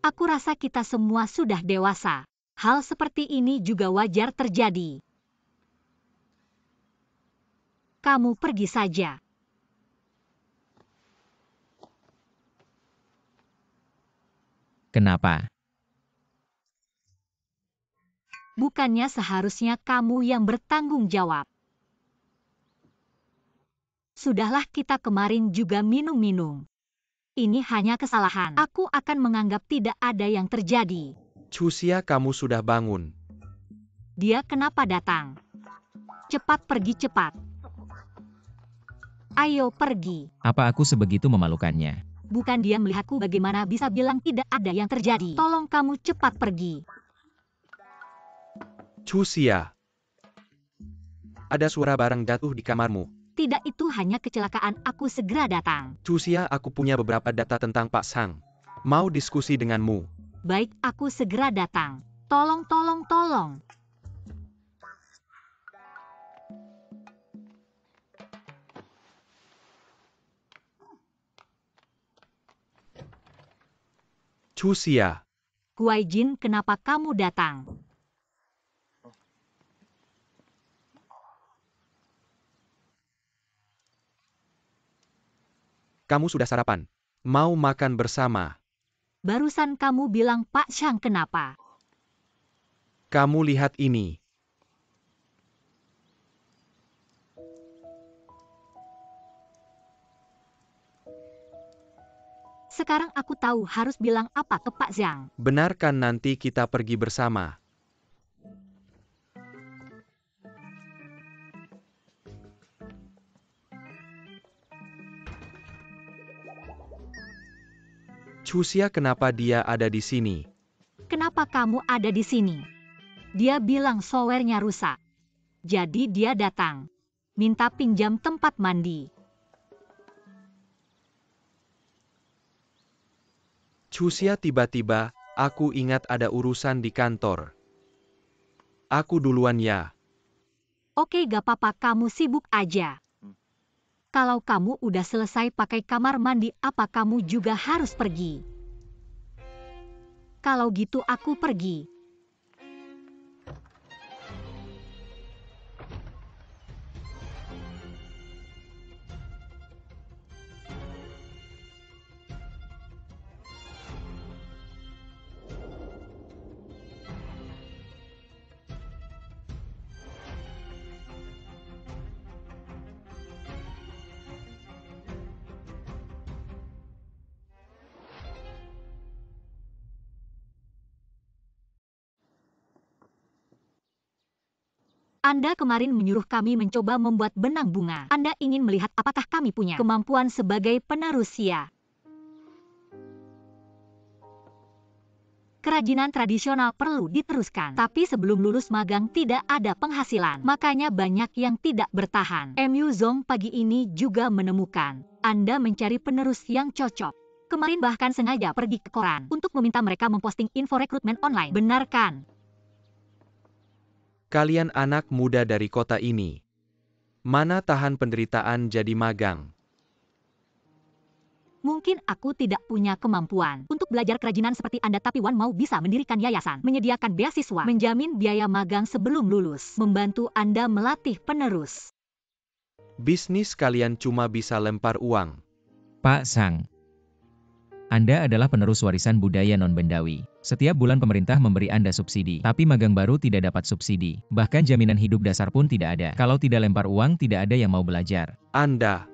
Aku rasa kita semua sudah dewasa. Hal seperti ini juga wajar terjadi. Kamu pergi saja. Kenapa? Bukannya seharusnya kamu yang bertanggung jawab. Sudahlah, kita kemarin juga minum-minum. Ini hanya kesalahan. Aku akan menganggap tidak ada yang terjadi. Chusia, kamu sudah bangun. Dia kenapa datang? Cepat pergi, cepat. Ayo pergi. Apa aku sebegitu memalukannya? Bukan dia melihatku, bagaimana bisa bilang tidak ada yang terjadi? Tolong kamu cepat pergi. Chusia. Ada suara barang jatuh di kamarmu. Tidak, itu hanya kecelakaan. Aku segera datang. Chusia, aku punya beberapa data tentang Pak Sang. Mau diskusi denganmu. Baik, aku segera datang. Tolong, tolong, tolong. Chusia. Kuai Jin, kenapa kamu datang? Kamu sudah sarapan? Mau makan bersama? Barusan kamu bilang Pak Shang, kenapa? Kamu lihat ini. Sekarang aku tahu harus bilang apa ke Pak Zhang. Benarkan nanti kita pergi bersama? Chusia, kenapa dia ada di sini? Kenapa kamu ada di sini? Dia bilang sowernya rusak. Jadi dia datang. Minta pinjam tempat mandi. Chusia, tiba-tiba, aku ingat ada urusan di kantor. Aku duluan ya. Oke, gak apa-apa, kamu sibuk aja. Kalau kamu udah selesai pakai kamar mandi, apa kamu juga harus pergi? Kalau gitu aku pergi. Anda kemarin menyuruh kami mencoba membuat benang bunga. Anda ingin melihat apakah kami punya kemampuan sebagai penerus Xia. Kerajinan tradisional perlu diteruskan, tapi sebelum lulus magang tidak ada penghasilan. Makanya banyak yang tidak bertahan. MU Zong pagi ini juga menemukan Anda mencari penerus yang cocok. Kemarin bahkan sengaja pergi ke koran untuk meminta mereka memposting info rekrutmen online. Benarkan? Kalian anak muda dari kota ini. Mana tahan penderitaan jadi magang? Mungkin aku tidak punya kemampuan untuk belajar kerajinan seperti Anda, tapi Wan mau bisa mendirikan yayasan, menyediakan beasiswa, menjamin biaya magang sebelum lulus, membantu Anda melatih penerus. Bisnis kalian cuma bisa lempar uang. Pak Zhang, Anda adalah penerus warisan budaya non-bendawi. Setiap bulan pemerintah memberi Anda subsidi, tapi magang baru tidak dapat subsidi. Bahkan jaminan hidup dasar pun tidak ada. Kalau tidak lempar uang, tidak ada yang mau belajar. Anda.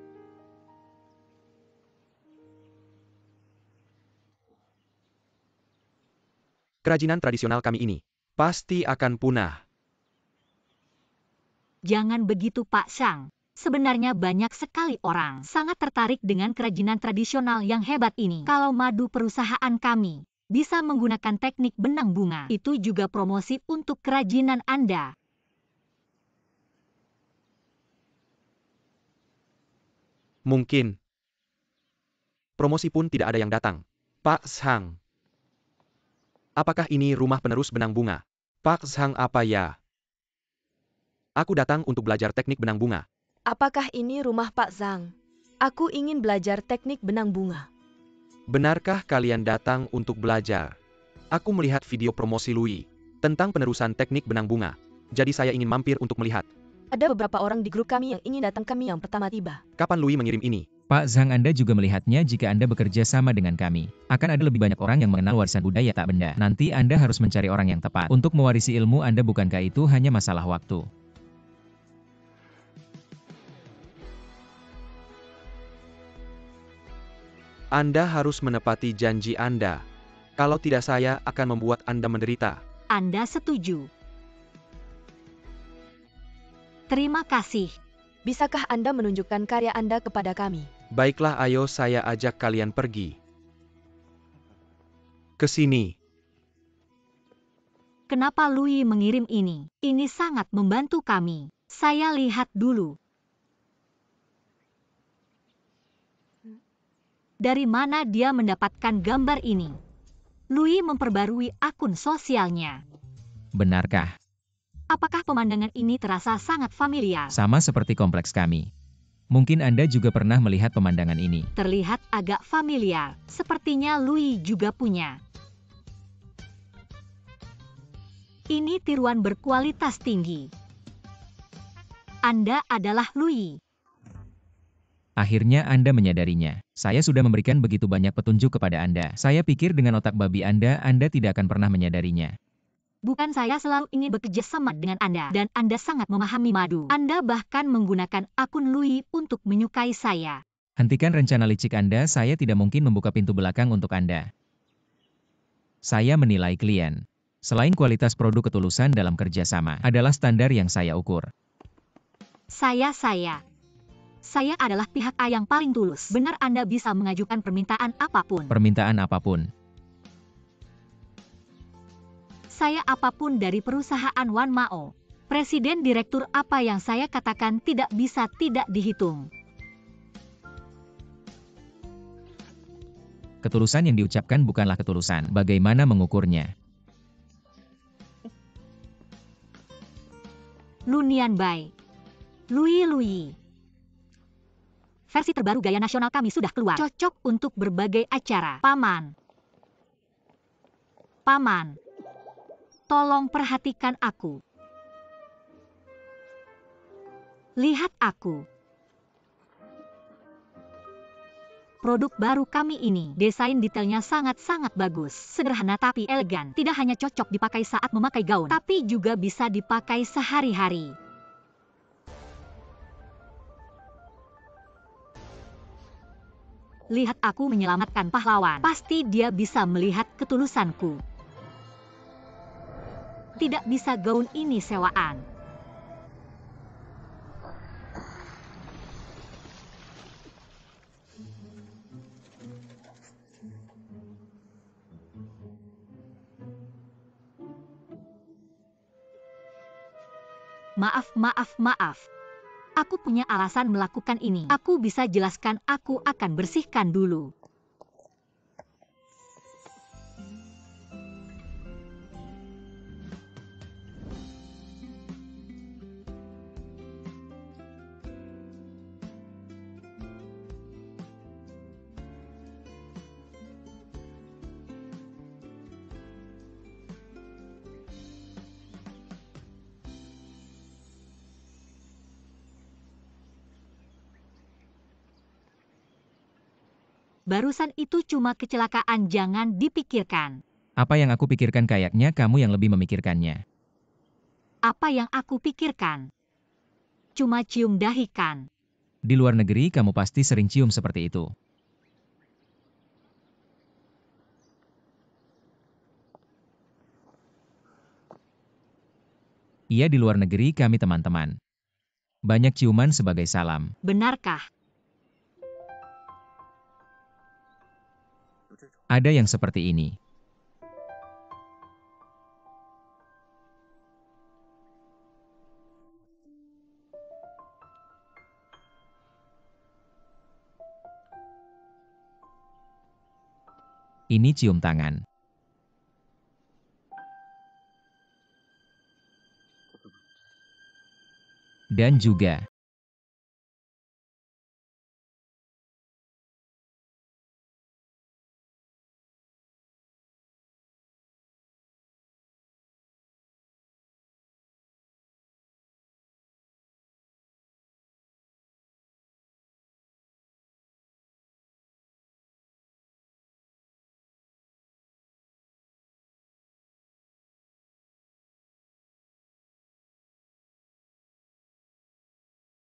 Kerajinan tradisional kami ini pasti akan punah. Jangan begitu Pak Zhang. Sebenarnya banyak sekali orang sangat tertarik dengan kerajinan tradisional yang hebat ini. Kalau madu perusahaan kami bisa menggunakan teknik benang bunga, itu juga promosi untuk kerajinan Anda. Mungkin. Promosi pun tidak ada yang datang. Pak Zhang. Apakah ini rumah penerus benang bunga? Pak Zhang apa ya? Aku datang untuk belajar teknik benang bunga. Apakah ini rumah Pak Zhang? Aku ingin belajar teknik benang bunga. Benarkah kalian datang untuk belajar? Aku melihat video promosi Louis tentang penerusan teknik benang bunga. Jadi saya ingin mampir untuk melihat. Ada beberapa orang di grup kami yang ingin datang, kami yang pertama tiba. Kapan Louis mengirim ini? Pak Zhang, Anda juga melihatnya jika Anda bekerja sama dengan kami. Akan ada lebih banyak orang yang mengenal warisan budaya tak benda. Nanti Anda harus mencari orang yang tepat untuk mewarisi ilmu Anda, bukankah itu hanya masalah waktu? Anda harus menepati janji Anda. Kalau tidak, saya akan membuat Anda menderita. Anda setuju? Terima kasih. Bisakah Anda menunjukkan karya Anda kepada kami? Baiklah, ayo saya ajak kalian pergi. Ke sini. Kenapa Louis mengirim ini? Ini sangat membantu kami. Saya lihat dulu. Dari mana dia mendapatkan gambar ini? Louis memperbarui akun sosialnya. Benarkah? Apakah pemandangan ini terasa sangat familiar? Sama seperti kompleks kami. Mungkin Anda juga pernah melihat pemandangan ini. Terlihat agak familiar. Sepertinya Louis juga punya. Ini tiruan berkualitas tinggi. Anda adalah Louis. Akhirnya Anda menyadarinya. Saya sudah memberikan begitu banyak petunjuk kepada Anda. Saya pikir dengan otak babi Anda tidak akan pernah menyadarinya. Bukan, saya selalu ingin bekerja sama dengan Anda, dan Anda sangat memahami madu. Anda bahkan menggunakan akun Louis untuk menyukai saya. Hentikan rencana licik Anda, saya tidak mungkin membuka pintu belakang untuk Anda. Saya menilai klien. Selain kualitas produk, ketulusan dalam kerjasama adalah standar yang saya ukur. Saya adalah pihak A yang paling tulus. Benar, Anda bisa mengajukan permintaan apapun. Permintaan apapun. Saya apapun dari perusahaan Wan Mao. Presiden direktur, apa yang saya katakan tidak bisa tidak dihitung. Ketulusan yang diucapkan bukanlah ketulusan. Bagaimana mengukurnya? Lunian Bai. Louis. Versi terbaru gaya nasional kami sudah keluar. Cocok untuk berbagai acara. Paman. Tolong perhatikan aku. Lihat aku. Produk baru kami ini, desain detailnya sangat-sangat bagus. Sederhana tapi elegan. Tidak hanya cocok dipakai saat memakai gaun, tapi juga bisa dipakai sehari-hari. Lihat aku menyelamatkan pahlawan. Pasti dia bisa melihat ketulusanku. Tidak bisa gaun ini sewaan. Maaf. Aku punya alasan melakukan ini. Aku bisa jelaskan, aku akan bersihkan dulu. Barusan itu cuma kecelakaan, jangan dipikirkan. Apa yang aku pikirkan kayaknya kamu yang lebih memikirkannya. Apa yang aku pikirkan? Cuma cium dahi kan? Di luar negeri kamu pasti sering cium seperti itu. Iya, di luar negeri kami teman-teman. Banyak ciuman sebagai salam. Benarkah? Ada yang seperti ini. Ini cium tangan. Dan juga